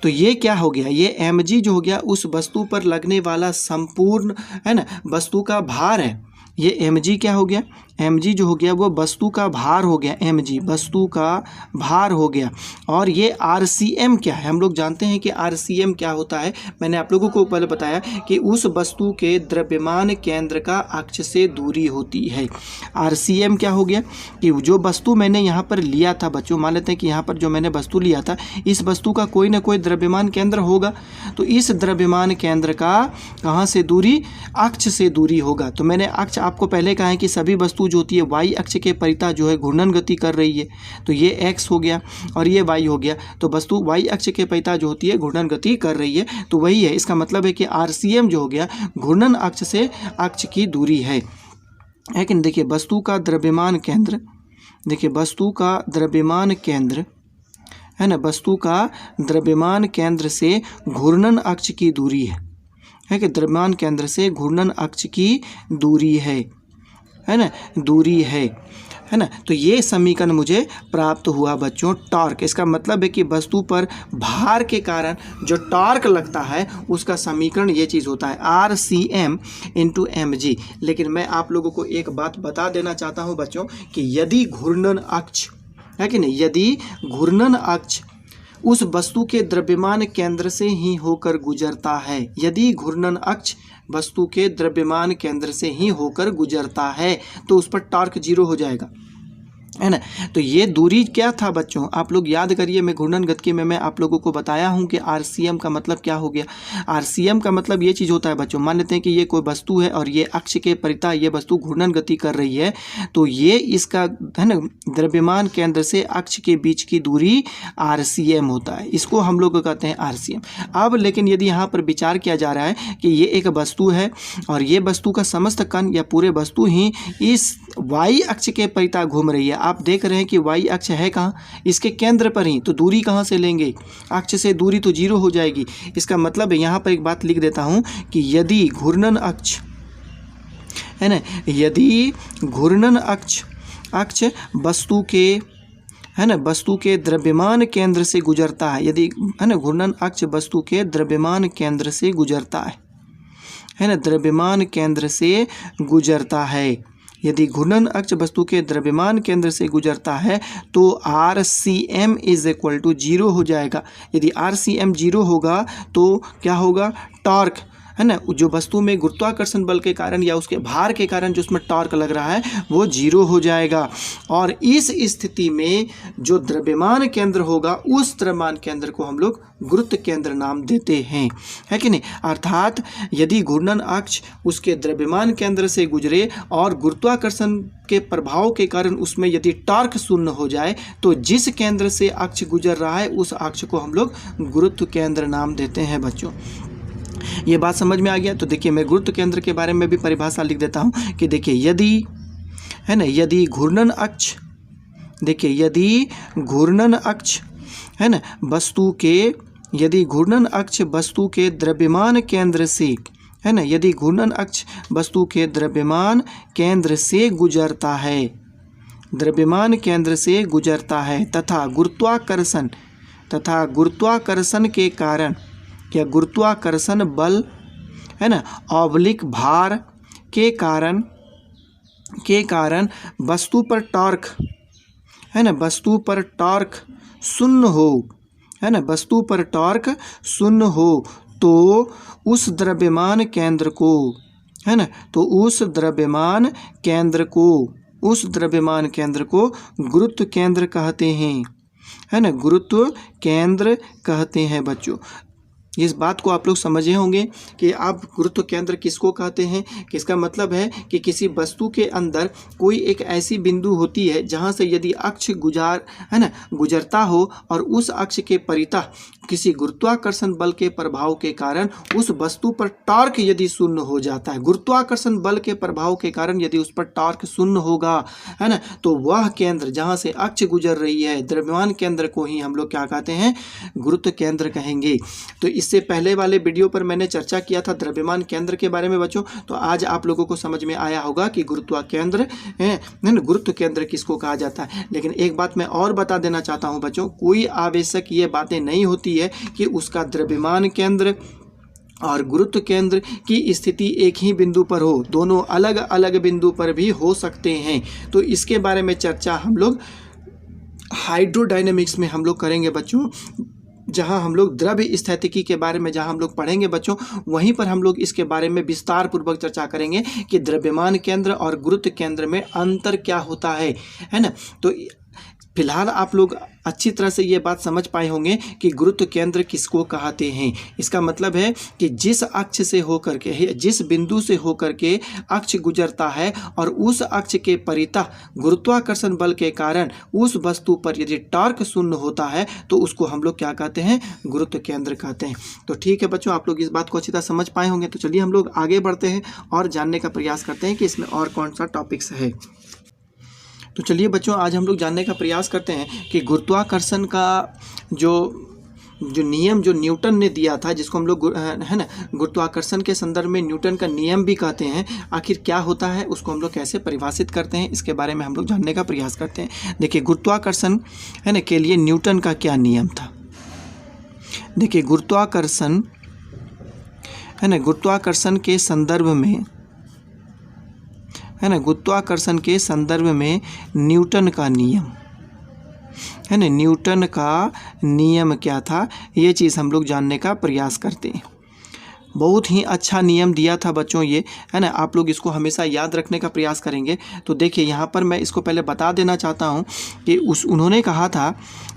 तो ये क्या हो गया, ये एम जी जो हो गया उस वस्तु पर लगने वाला संपूर्ण, है ना, वस्तु का भार है। ये एम जी क्या हो गया, एम जी जो हो गया वो वस्तु का भार हो गया, एम जी वस्तु का भार हो गया। और ये आर सी एम क्या है, हम लोग जानते हैं कि आर सी एम क्या होता है। मैंने आप लोगों को पहले बताया कि उस वस्तु के द्रव्यमान केंद्र का अक्ष से दूरी होती है। आर सी एम क्या हो गया कि जो वस्तु मैंने यहाँ पर लिया था बच्चों, मान लेते हैं कि यहाँ पर जो मैंने वस्तु लिया था इस वस्तु का कोई ना कोई द्रव्यमान केंद्र होगा, तो इस द्रव्यमान केंद्र का कहाँ से दूरी, अक्ष से दूरी होगा। तो मैंने अक्ष आपको पहले कहा है कि सभी वस्तु जो होती है वाई अक्ष के परिता जो है घूर्णन गति कर रही है, तो ये एक्स हो गया और ये वाई हो गया। तो वस्तु वाई अक्ष के परिता जो होती है घूर्णन गति कर रही है, तो वही है। इसका मतलब है कि आरसीएम जो हो गया घूर्णन अक्ष से अक्ष की दूरी है। लेकिन देखिए वस्तु का द्रव्यमान केंद्र, देखिए वस्तु का द्रव्यमान केंद्र, है ना, वस्तु का द्रव्यमान केंद्र से घूर्णन अक्ष की दूरी है कि द्रव्यमान केंद्र से घूर्णन अक्ष की दूरी है ना, दूरी है। है ना। तो ये समीकरण मुझे प्राप्त हुआ बच्चों टॉर्क। इसका मतलब है कि वस्तु पर भार के कारण जो टॉर्क लगता है उसका समीकरण ये चीज़ होता है RCM × mg। लेकिन मैं आप लोगों को एक बात बता देना चाहता हूँ बच्चों कि यदि घूर्णन अक्ष है कि नहीं, यदि घूर्णन अक्ष उस वस्तु के द्रव्यमान केंद्र से ही होकर गुजरता है, यदि घूर्णन अक्ष वस्तु के द्रव्यमान केंद्र से ही होकर गुजरता है तो उस पर टॉर्क 0 हो जाएगा, है ना। तो ये दूरी क्या था बच्चों, आप लोग याद करिए। मैं घूर्णन गतिकी में मैं आप लोगों को बताया हूँ कि RCM का मतलब क्या हो गया। RCM का मतलब ये चीज़ होता है बच्चों, मान लेते हैं कि ये कोई वस्तु है और ये अक्ष के परितः ये वस्तु घूर्णन गति कर रही है, तो ये इसका है ना द्रव्यमान केंद्र से अक्ष के बीच की दूरी RCM होता है, इसको हम लोग कहते हैं RCM। अब लेकिन यदि यहाँ पर विचार किया जा रहा है कि ये एक वस्तु है और ये वस्तु का समस्त कण या पूरे वस्तु ही इस y अक्ष के परितः घूम रही है। आप देख रहे हैं कि y अक्ष है कहाँ, इसके केंद्र पर ही, तो दूरी कहाँ से लेंगे, अक्ष से दूरी तो 0 हो जाएगी। इसका मतलब है यहाँ पर एक बात लिख देता हूँ कि यदि घूर्णन अक्ष है ना, यदि घूर्णन अक्ष वस्तु के है ना वस्तु के द्रव्यमान केंद्र से गुजरता है, यदि है ना घूर्णन अक्ष वस्तु के द्रव्यमान केंद्र से गुजरता है ना, द्रव्यमान केंद्र से गुजरता है, यदि घूर्णन अक्ष वस्तु के द्रव्यमान केंद्र से गुजरता है तो RCM = 0 हो जाएगा। यदि RCM 0 होगा तो क्या होगा, टॉर्क है ना, जो वस्तु में गुरुत्वाकर्षण बल के कारण या उसके भार के कारण जो उसमें टॉर्क लग रहा है वो 0 हो जाएगा। और इस स्थिति में जो द्रव्यमान केंद्र होगा उस द्रव्यमान केंद्र को हम लोग गुरुत्व केंद्र नाम देते हैं, है कि नहीं। अर्थात यदि घूर्णन अक्ष उसके द्रव्यमान केंद्र से गुजरे और गुरुत्वाकर्षण के प्रभाव के कारण उसमें यदि टॉर्क 0 हो जाए तो जिस केंद्र से अक्ष गुजर रहा है उस अक्ष को हम लोग गुरुत्व केंद्र नाम देते हैं बच्चों। ये बात समझ में आ गया। तो देखिए मैं गुरुत्व केंद्र के बारे में भी परिभाषा लिख देता हूँ कि देखिए यदि है ना, यदि घूर्णन अक्ष, देखिए यदि घूर्णन अक्ष है ना वस्तु के, यदि घूर्णन अक्ष वस्तु के द्रव्यमान केंद्र से है ना, यदि घूर्णन अक्ष वस्तु के द्रव्यमान केंद्र से गुजरता है, द्रव्यमान केंद्र से गुजरता है तथा गुरुत्वाकर्षण के कारण या गुरुत्वाकर्षण बल है ना ऑब्लिक भार के कारण वस्तु पर टॉर्क है ना, वस्तु पर टॉर्क 0 हो, है ना, वस्तु पर टॉर्क 0 हो तो उस द्रव्यमान केंद्र को है ना, तो उस द्रव्यमान केंद्र को गुरुत्व केंद्र कहते हैं, है ना, गुरुत्व केंद्र कहते हैं बच्चों। इस बात को आप लोग समझे होंगे कि आप गुरुत्व केंद्र किसको कहते हैं, कि इसका मतलब है कि किसी वस्तु के अंदर कोई एक ऐसी बिंदु होती है जहां से यदि अक्ष गुजरता हो और उस अक्ष के परितः किसी गुरुत्वाकर्षण बल के प्रभाव के कारण उस वस्तु पर टॉर्क यदि 0 हो जाता है, गुरुत्वाकर्षण बल के प्रभाव के कारण यदि उस पर टॉर्क 0 होगा, है ना, तो वह केंद्र जहां से अक्ष गुजर रही है द्रव्यमान केंद्र को ही हम लोग क्या कहते हैं, गुरुत्व केंद्र कहेंगे। तो इससे पहले वाले वीडियो पर मैंने चर्चा किया था द्रव्यमान केंद्र के बारे में बच्चों, तो आज आप लोगों को समझ में आया होगा कि गुरुत्व केंद्र किसको कहा जाता है। लेकिन एक बात मैं और बता देना चाहता हूं बच्चों, कोई आवश्यक ये बातें नहीं होती है कि उसका द्रव्यमान केंद्र और गुरुत्व केंद्र की स्थिति एक ही बिंदु पर हो, दोनों अलग अलग बिंदु पर भी हो सकते हैं। तो इसके बारे में चर्चा हम लोग हाइड्रोडायनेमिक्स में हम लोग करेंगे बच्चों, जहां हम लोग द्रव्य स्थितिकी के बारे में जहां हम लोग पढ़ेंगे बच्चों, वहीं पर हम लोग इसके बारे में विस्तार पूर्वक चर्चा करेंगे कि द्रव्यमान केंद्र और गुरुत्व केंद्र में अंतर क्या होता है ना। तो फिलहाल आप लोग अच्छी तरह से ये बात समझ पाए होंगे कि गुरुत्व केंद्र किसको कहते हैं। इसका मतलब है कि जिस अक्ष से होकर के, जिस बिंदु से होकर के अक्ष गुजरता है और उस अक्ष के परितः गुरुत्वाकर्षण बल के कारण उस वस्तु पर यदि टॉर्क 0 होता है तो उसको हम लोग क्या कहते हैं, गुरुत्व केंद्र कहते हैं। तो ठीक है बच्चों, आप लोग इस बात को अच्छी तरह समझ पाए होंगे। तो चलिए हम लोग आगे बढ़ते हैं और जानने का प्रयास करते हैं कि इसमें और कौन सा टॉपिक्स है। तो चलिए बच्चों, आज हम लोग जानने का प्रयास करते हैं कि गुरुत्वाकर्षण का जो जो नियम जो न्यूटन ने दिया था, जिसको हम लोग है ना गुरुत्वाकर्षण के संदर्भ में न्यूटन का नियम भी कहते हैं, आखिर क्या होता है, उसको हम लोग कैसे परिभाषित करते हैं, इसके बारे में हम लोग जानने का प्रयास करते हैं। देखिए गुरुत्वाकर्षण है ना के लिए न्यूटन का क्या नियम था। देखिए गुरुत्वाकर्षण है ना, गुरुत्वाकर्षण के संदर्भ में है ना, गुरुत्वाकर्षण के संदर्भ में न्यूटन का नियम है ना, न्यूटन का नियम क्या था, ये चीज़ हम लोग जानने का प्रयास करते हैं। बहुत ही अच्छा नियम दिया था बच्चों ये, है ना, आप लोग इसको हमेशा याद रखने का प्रयास करेंगे। तो देखिए यहाँ पर मैं इसको पहले बता देना चाहता हूँ कि उन्होंने कहा था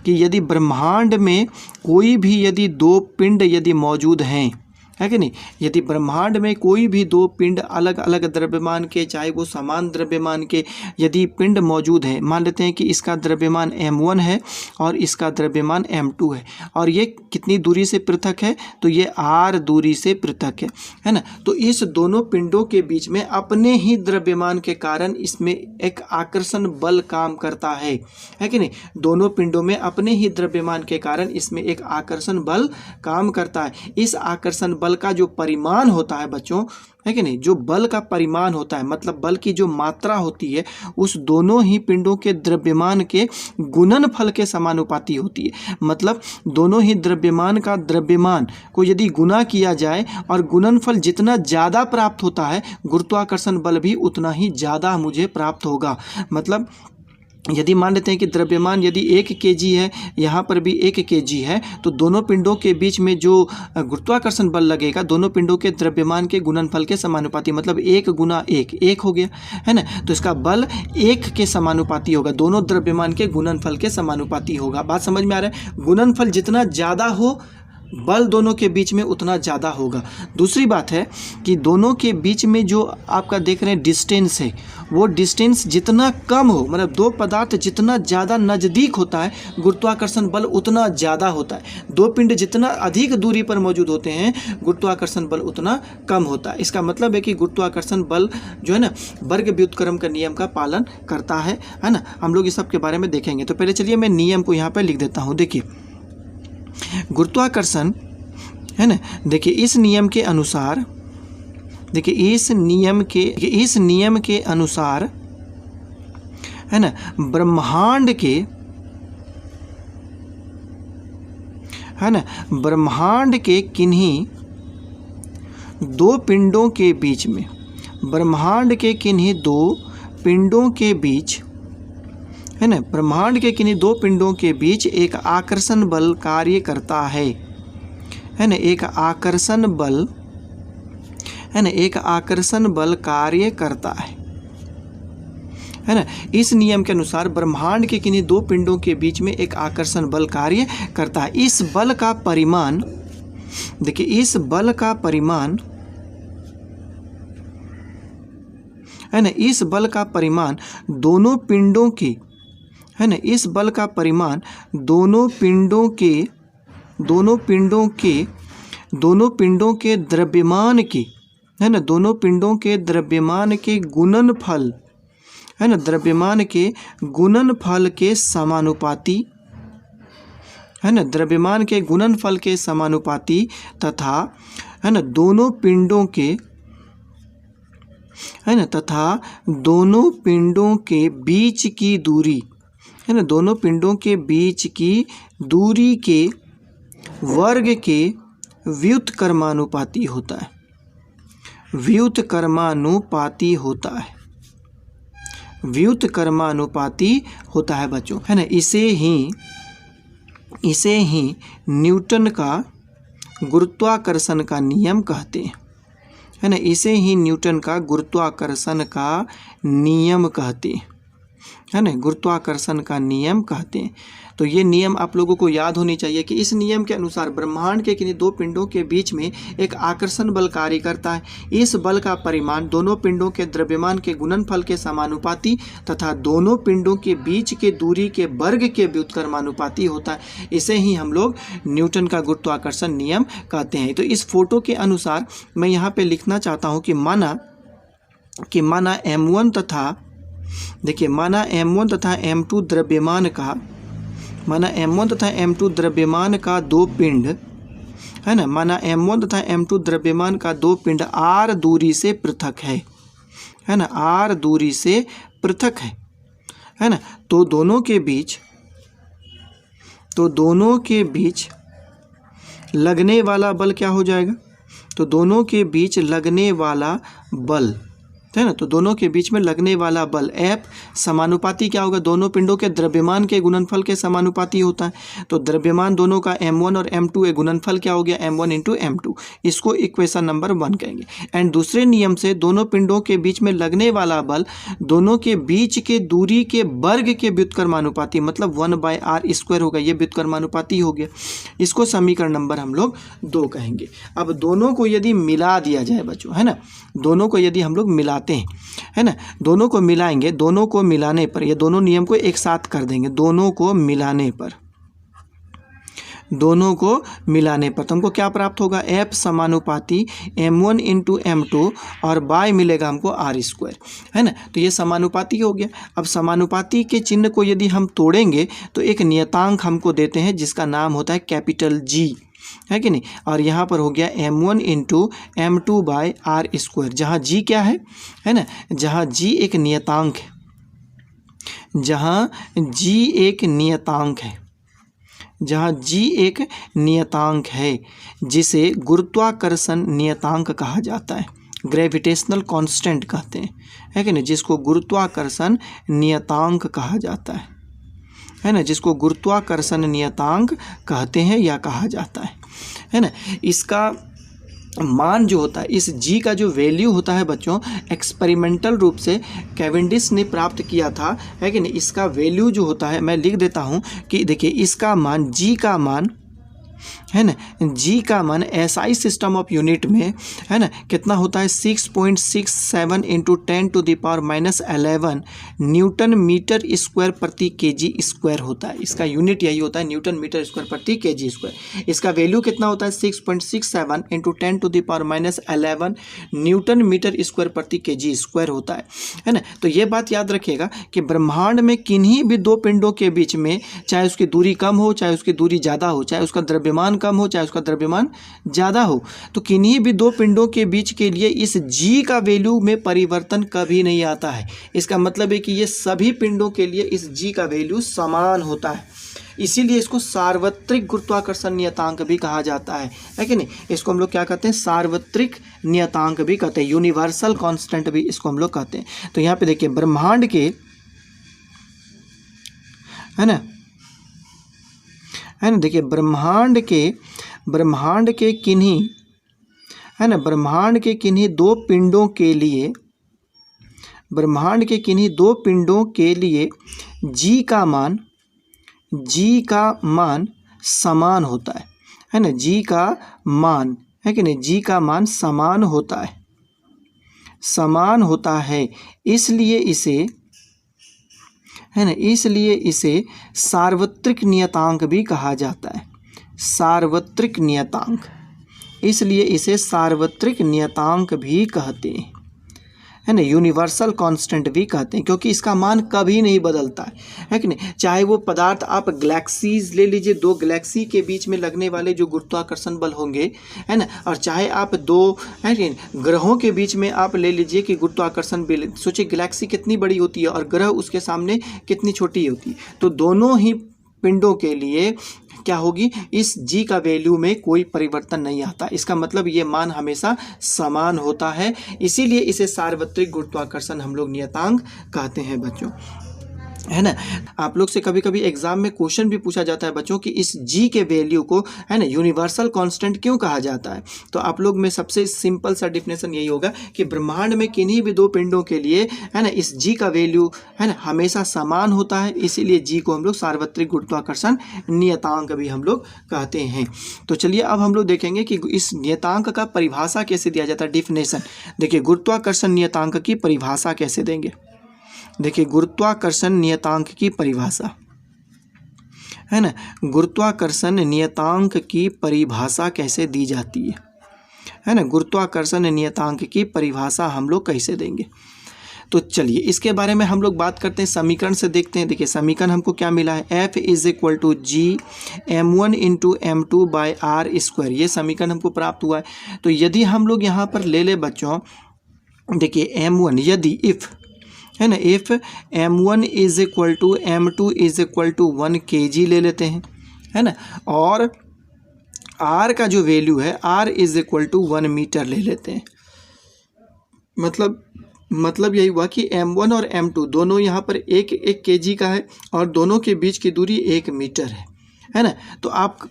कि यदि ब्रह्मांड में कोई भी यदि दो पिंड यदि मौजूद हैं, है कि नहीं, यदि ब्रह्मांड में कोई भी दो पिंड अलग अलग द्रव्यमान के, चाहे वो समान द्रव्यमान के यदि पिंड मौजूद है, मान लेते हैं कि इसका द्रव्यमान m1 है और इसका द्रव्यमान m2 है, और ये कितनी दूरी से पृथक है, तो ये r दूरी से पृथक है ना। तो इस दोनों पिंडों के बीच में अपने ही द्रव्यमान के कारण इसमें एक आकर्षण बल काम करता है कि नहीं, दोनों पिंडों में अपने ही द्रव्यमान के कारण इसमें एक आकर्षण बल काम करता है। इस आकर्षण बल का जो परिमाण होता है बच्चों, है कि नहीं, जो बल का परिमाण होता है, मतलब बल की जो मात्रा होती है, उस दोनों ही पिंडों के द्रव्यमान के गुणनफल के समानुपाती होती है। मतलब दोनों ही द्रव्यमान का द्रव्यमान को यदि गुना किया जाए और गुणनफल जितना ज़्यादा प्राप्त होता है, गुरुत्वाकर्षण बल भी उतना ही ज़्यादा मुझे प्राप्त होगा। मतलब यदि मान लेते हैं कि द्रव्यमान यदि 1 kg है, यहाँ पर भी 1 kg है, तो दोनों पिंडों के बीच में जो गुरुत्वाकर्षण बल लगेगा दोनों पिंडों के द्रव्यमान के गुणनफल के समानुपाती, मतलब 1 गुना 1 1 हो गया, है ना। तो इसका बल 1 के समानुपाती होगा, दोनों द्रव्यमान के गुणनफल के समानुपाती होगा। बात समझ में आ रहा है, गुणनफल जितना ज़्यादा हो बल दोनों के बीच में उतना ज़्यादा होगा। दूसरी बात है कि दोनों के बीच में जो आपका देख रहे हैं डिस्टेंस है, वो डिस्टेंस जितना कम हो, मतलब दो पदार्थ जितना ज़्यादा नज़दीक होता है, गुरुत्वाकर्षण बल उतना ज़्यादा होता है। दो पिंड जितना अधिक दूरी पर मौजूद होते हैं, गुरुत्वाकर्षण बल उतना कम होता है। इसका मतलब है कि गुरुत्वाकर्षण बल जो है ना वर्ग व्युत्क्रम का नियम का पालन करता है ना। हम लोग इस सब के बारे में देखेंगे। तो पहले चलिए मैं नियम को यहाँ पर लिख देता हूँ। देखिए गुरुत्वाकर्षण है ना, देखिए इस नियम के अनुसार, देखिए इस नियम के अनुसार है ना, ब्रह्मांड के है ना, ब्रह्मांड के किन्हीं दो पिंडों के बीच में, ब्रह्मांड के किन्हीं दो पिंडों के बीच है ना, ब्रह्मांड के किन्हीं दो पिंडों के बीच एक आकर्षण बल कार्य करता है ना, एक आकर्षण बल है ना, एक आकर्षण बल कार्य करता है ना। इस नियम के अनुसार ब्रह्मांड के किन्हीं दो पिंडों के बीच में एक आकर्षण बल कार्य करता है। इस बल का परिमाण, देखिए इस बल का परिमाण है ना, इस बल का परिमाण दोनों पिंडों के है ना, इस बल का परिमाण दोनों पिंडों के द्रव्यमान के है ना, दोनों पिंडों के द्रव्यमान के गुणनफल है ना, द्रव्यमान के गुणनफल के समानुपाती है ना, द्रव्यमान के गुणनफल के समानुपाती तथा है ना दोनों पिंडों के है ना, तथा दोनों पिंडों के बीच की दूरी है ना, दोनों पिंडों के बीच की दूरी के वर्ग के व्युत्क्रमानुपाती होता है, व्युत्क्रमानुपाती होता है, व्युत्क्रमानुपाती होता है बच्चों, है ना। इसे ही न्यूटन का गुरुत्वाकर्षण का नियम कहते हैं, है ना, इसे ही न्यूटन का गुरुत्वाकर्षण का नियम कहते हैं, है ना, गुरुत्वाकर्षण का नियम कहते हैं। तो ये नियम आप लोगों को याद होनी चाहिए कि इस नियम के अनुसार ब्रह्मांड के किन्हीं दो पिंडों के बीच में एक आकर्षण बल कार्य करता है। इस बल का परिमाण दोनों पिंडों के द्रव्यमान के गुणनफल के समानुपाती तथा दोनों पिंडों के बीच के दूरी के वर्ग के व्युत्क्रमानुपाती होता है। इसे ही हम लोग न्यूटन का गुरुत्वाकर्षण नियम कहते हैं। तो इस फोटो के अनुसार मैं यहाँ पे लिखना चाहता हूँ कि माना M1 तथा देखिए माना M1 तथा M2 द्रव्यमान का माना m1 तथा m2 द्रव्यमान का दो पिंड, है ना, माना m1 तथा m2 द्रव्यमान का दो पिंड r दूरी से पृथक है ना, r दूरी से पृथक है ना। तो दोनों के बीच लगने वाला बल क्या हो जाएगा? तो दोनों के बीच लगने वाला बल, है ना, तो दोनों के बीच में लगने वाला बल F समानुपाती क्या होगा? दोनों पिंडों के द्रव्यमान के गुणनफल के समानुपाती होता है। तो द्रव्यमान दोनों का m1 और m2 है, गुणनफल क्या हो गया? m1 into m2। इसको इक्वेशन नंबर 1 कहेंगे। एंड दूसरे नियम से दोनों पिंडों के बीच में लगने वाला बल दोनों के बीच के दूरी के वर्ग के व्युत्क्रमानुपाती, मतलब 1/r² होगा। ये व्युत्क्रमानुपाती हो गया। इसको समीकरण नंबर हम लोग 2 कहेंगे। अब दोनों को यदि मिला दिया जाए बच्चों, है ना, दोनों को यदि हम लोग मिलाते हैं, है ना, दोनों को मिलाएंगे, दोनों को मिलाने पर, ये दोनों नियम को एक साथ कर देंगे, दोनों को मिलाने पर तो हमको क्या प्राप्त होगा? F समानुपाती m1 इंटू m2 और y मिलेगा हमको r², है ना। तो ये समानुपाती हो गया। अब समानुपाती के चिन्ह को यदि हम तोड़ेंगे तो एक नियतांक हमको देते हैं जिसका नाम होता है कैपिटल G, है कि नहीं। और यहाँ पर हो गया m1 इंटू m2/r², जहाँ G क्या है ना, जहाँ G एक नियतांक है, जहाँ G एक नियतांक है जिसे गुरुत्वाकर्षण नियतांक कहा जाता है, ग्रेविटेशनल कांस्टेंट कहते हैं, है कि नहीं, जिसको गुरुत्वाकर्षण नियतांक कहा जाता है ना, जिसको गुरुत्वाकर्षण नियतांक कहते हैं या कहा जाता है ना। इसका मान जो होता है, इस G का जो वैल्यू होता है बच्चों, एक्सपेरिमेंटल रूप से कैवेंडिश ने प्राप्त किया था, है कि नहीं। इसका वैल्यू जो होता है, मैं लिख देता हूँ कि देखिए इसका मान, G का मान, है ना, G का मान SI सिस्टम ऑफ यूनिट में, है ना, कितना होता है? 6.67 इंटू 10⁻11 न्यूटन मीटर स्क्वायर प्रति kg² होता है। इसका यूनिट यही होता है, न्यूटन मीटर स्क्वायर प्रति kg²। इसका वैल्यू कितना होता है? 6.67 इंटू 10⁻11 न्यूटन मीटर स्क्वायर प्रति kg² होता है ना। तो ये बात याद रखिएगा कि ब्रह्मांड में किन्हीं भी दो पिंडों के बीच में, चाहे उसकी दूरी कम हो, चाहे उसकी दूरी ज़्यादा हो, चाहे उसका द्रव्यमान कम हो, चाहे उसका द्रव्यमान ज़्यादा हो, तो किन्हीं भी दो पिंडों के बीच के लिए इस G का वैल्यू में परिवर्तन कभी नहीं आता है। इसका मतलब है कि ये सभी पिंडों के लिए इस G का वैल्यू समान होता है। इसीलिए इसको सार्वत्रिक गुरुत्वाकर्षण नियतांक भी कहा जाता है कि नहीं। इसको हम लोग क्या कहते हैं? सार्वत्रिक नियतांक भी कहते हैं, यूनिवर्सल कांस्टेंट भी इसको हम लोग कहते हैं। तो यहाँ पे देखिए ब्रह्मांड के, है ना, देखिए ब्रह्मांड के किन्हीं, है ना, ब्रह्मांड के किन्हीं दो पिंडों के लिए, ब्रह्मांड के किन्हीं दो पिंडों के लिए G का मान समान होता है ना, G का मान, है कि नहीं, G का मान समान होता है, इसलिए इसे, है ना, इसलिए इसे सार्वत्रिक नियतांक भी कहा जाता है, सार्वत्रिक नियतांक। इसलिए इसे सार्वत्रिक नियतांक भी कहते हैं, है ना, यूनिवर्सल कांस्टेंट भी कहते हैं, क्योंकि इसका मान कभी नहीं बदलता है कि नहीं। चाहे वो पदार्थ, आप गैलेक्सीज ले लीजिए, दो गैलेक्सी के बीच में लगने वाले जो गुरुत्वाकर्षण बल होंगे, है ना, और चाहे आप दो, है कि ग्रहों के बीच में आप ले लीजिए कि गुरुत्वाकर्षण बल, सोचिए गैलेक्सी कितनी बड़ी होती है और ग्रह उसके सामने कितनी छोटी होती है, तो दोनों ही पिंडों के लिए क्या होगी, इस G का वैल्यू में कोई परिवर्तन नहीं आता। इसका मतलब ये मान हमेशा समान होता है, इसीलिए इसे सार्वत्रिक गुरुत्वाकर्षण हम लोग नियतांक कहते हैं बच्चों, है ना। आप लोग से कभी कभी एग्जाम में क्वेश्चन भी पूछा जाता है बच्चों कि इस G के वैल्यू को, है ना, यूनिवर्सल कांस्टेंट क्यों कहा जाता है। तो आप लोग में सबसे सिंपल सा डिफिनेशन यही होगा कि ब्रह्मांड में किन्हीं भी दो पिंडों के लिए, है ना, इस G का वैल्यू, है ना, हमेशा समान होता है, इसीलिए G को हम लोग सार्वत्रिक गुरुत्वाकर्षण नियतांक भी हम लोग कहते हैं। तो चलिए अब हम लोग देखेंगे कि इस नियतांक का परिभाषा कैसे दिया जाता है, डिफिनेशन। देखिए गुरुत्वाकर्षण नियतांक की परिभाषा कैसे देंगे। देखिए गुरुत्वाकर्षण नियतांक की परिभाषा, है ना, गुरुत्वाकर्षण नियतांक की परिभाषा कैसे दी जाती है ना, गुरुत्वाकर्षण नियतांक की परिभाषा हम लोग कैसे देंगे। तो चलिए इसके बारे में हम लोग बात करते हैं, समीकरण से देखते हैं। देखिए समीकरण हमको क्या मिला है, F is equal to G m1 into m2 by R square, ये समीकरण हमको प्राप्त हुआ है। तो यदि हम लोग यहाँ पर ले ले बच्चों, देखिए m1 यदि इफ़ है ना, if m1 is equal to m2 is equal to 1 kg ले लेते हैं, है ना, और r का जो वैल्यू है r is equal to 1 metre ले लेते हैं। मतलब यही हुआ कि m1 और m2 दोनों यहाँ पर एक एक kg का है और दोनों के बीच की दूरी 1 मीटर है ना। तो आप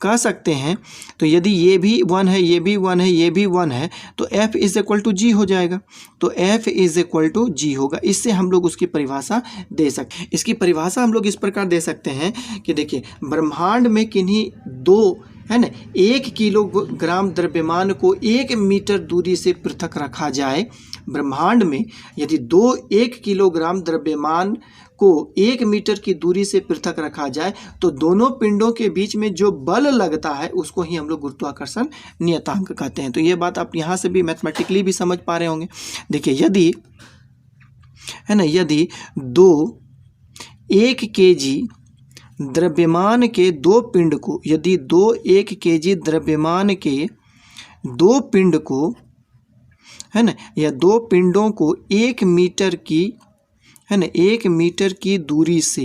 कह सकते हैं, तो यदि ये भी 1 है, ये भी 1 है, ये भी 1 है, तो F इज इक्वल टू जी हो जाएगा। तो F इज इक्वल टू जी होगा। इससे हम लोग उसकी परिभाषा दे सकते हैं। इसकी परिभाषा हम लोग इस प्रकार दे सकते हैं कि देखिए ब्रह्मांड में किन्हीं दो, है ना, 1 किलोग्राम द्रव्यमान को 1 मीटर दूरी से पृथक रखा जाए। ब्रह्मांड में यदि 1 किलोग्राम द्रव्यमान को 1 मीटर की दूरी से पृथक रखा जाए तो दोनों पिंडों के बीच में जो बल लगता है उसको ही हम लोग गुरुत्वाकर्षण नियतांक कहते हैं। तो ये बात आप यहाँ से भी मैथमेटिकली भी समझ पा रहे होंगे। देखिए यदि, है ना, यदि 1 kg द्रव्यमान के दो पिंड को, यदि 1 kg द्रव्यमान के दो पिंड को, है ना, या दो पिंडों को 1 मीटर की, है ना, 1 मीटर की दूरी से,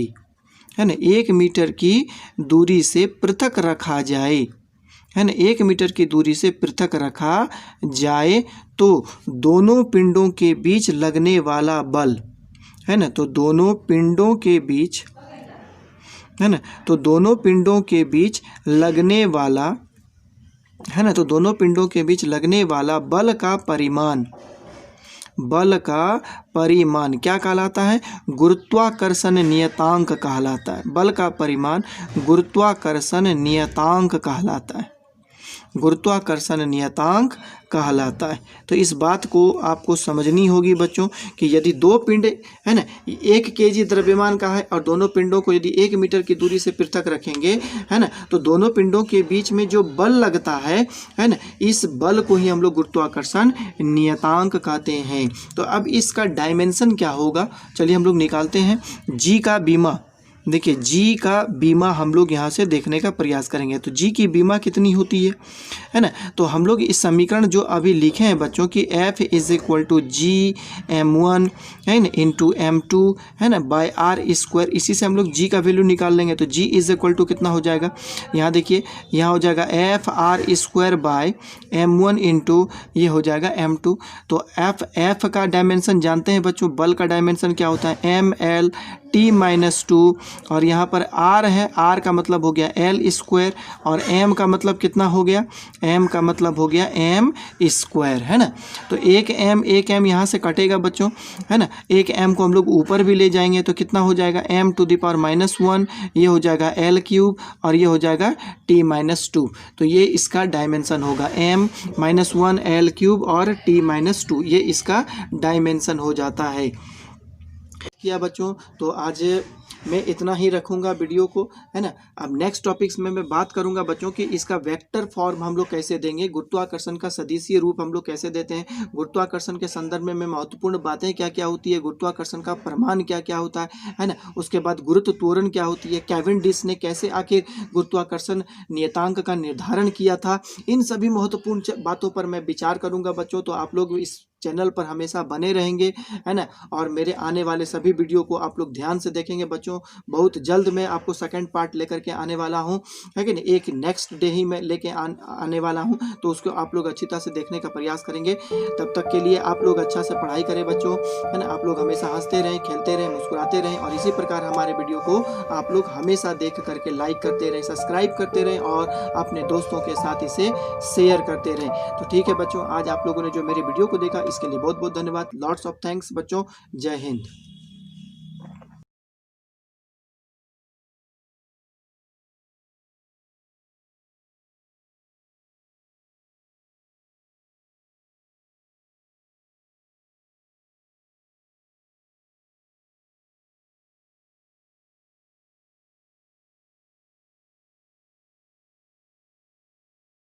है ना, 1 मीटर की दूरी से पृथक रखा जाए, है ना, 1 मीटर की दूरी से पृथक रखा जाए तो दोनों पिंडों के बीच लगने वाला बल, है ना, तो दोनों पिंडों के बीच, है ना, तो दोनों पिंडों के बीच लगने वाला, है ना, तो दोनों पिंडों के बीच लगने वाला बल का परिमाण, बल का परिमाण क्या कहलाता है, गुरुत्वाकर्षण नियतांक कहलाता है। बल का परिमाण गुरुत्वाकर्षण नियतांक कहलाता है, गुरुत्वाकर्षण नियतांक कहलाता है। तो इस बात को आपको समझनी होगी बच्चों कि यदि दो पिंड, है ना, 1 kg द्रव्यमान का है और दोनों पिंडों को यदि 1 मीटर की दूरी से पृथक रखेंगे, है ना, तो दोनों पिंडों के बीच में जो बल लगता है ना, इस बल को ही हम लोग गुरुत्वाकर्षण नियतांक कहते हैं। तो अब इसका डायमेंशन क्या होगा, चलिए हम लोग निकालते हैं। जी का बीमा, देखिए जी का बीमा हम लोग यहाँ से देखने का प्रयास करेंगे। तो जी की बीमा कितनी होती है ना, तो हम लोग इस समीकरण जो अभी लिखे हैं बच्चों की F is equal to G m1, है ना, इंटू m2, है ना, बाय आर स्क्वायर, इसी से हम लोग जी का वैल्यू निकाल लेंगे। तो जी इज इक्वल टू कितना हो जाएगा, यहाँ देखिए, यहाँ हो जाएगा F R square by m1 into ये हो जाएगा m2। तो एफ का डायमेंशन जानते हैं बच्चों, बल का डायमेंशन क्या होता है, ml t-2, और यहाँ पर r है, r का मतलब हो गया l स्क्वायर, और m का मतलब कितना हो गया, m का मतलब हो गया m स्क्वायर, है ना। तो एक m यहाँ से कटेगा बच्चों, है ना, एक m को हम लोग ऊपर भी ले जाएंगे तो कितना हो जाएगा m⁻⁻1, ये हो जाएगा l क्यूब और ये हो जाएगा t-2। तो ये इसका डायमेंशन होगा m-1 l क्यूब और t-2, ये इसका डायमेंशन हो जाता है। किया बच्चों, तो आज मैं इतना ही रखूँगा वीडियो को, है ना। अब नेक्स्ट टॉपिक्स में मैं बात करूँगा बच्चों कि इसका वेक्टर फॉर्म हम लोग कैसे देंगे, गुरुत्वाकर्षण का सदिशीय रूप हम लोग कैसे देते हैं, गुरुत्वाकर्षण के संदर्भ में महत्वपूर्ण बातें क्या क्या होती है, गुरुत्वाकर्षण का प्रमाण क्या क्या होता है ना। उसके बाद गुरुत्व त्वरण क्या होती है, कैवेंडिश ने कैसे आखिर गुरुत्वाकर्षण नियतांक का निर्धारण किया था, इन सभी महत्वपूर्ण बातों पर मैं विचार करूँगा बच्चों। तो आप लोग इस चैनल पर हमेशा बने रहेंगे, है ना, और मेरे आने वाले सभी वीडियो को आप लोग ध्यान से देखेंगे बच्चों। बहुत जल्द मैं आपको सेकंड पार्ट लेकर के आने वाला हूं, है कि नहीं, एक नेक्स्ट डे ही मैं लेके आने वाला हूं, तो उसको आप लोग अच्छी तरह से देखने का प्रयास करेंगे। तब तक के लिए आप लोग अच्छा से पढ़ाई करें बच्चों, है ना, आप लोग हमेशा हंसते रहें, खेलते रहें, मुस्कुराते रहें, और इसी प्रकार हमारे वीडियो को आप लोग हमेशा देख करके लाइक करते रहें, सब्सक्राइब करते रहें और अपने दोस्तों के साथ इसे शेयर करते रहें। तो ठीक है बच्चों, आज आप लोगों ने जो मेरे वीडियो को देखा इसके लिए बहुत बहुत धन्यवाद, लॉट्स ऑफ थैंक्स बच्चों। जय हिंद।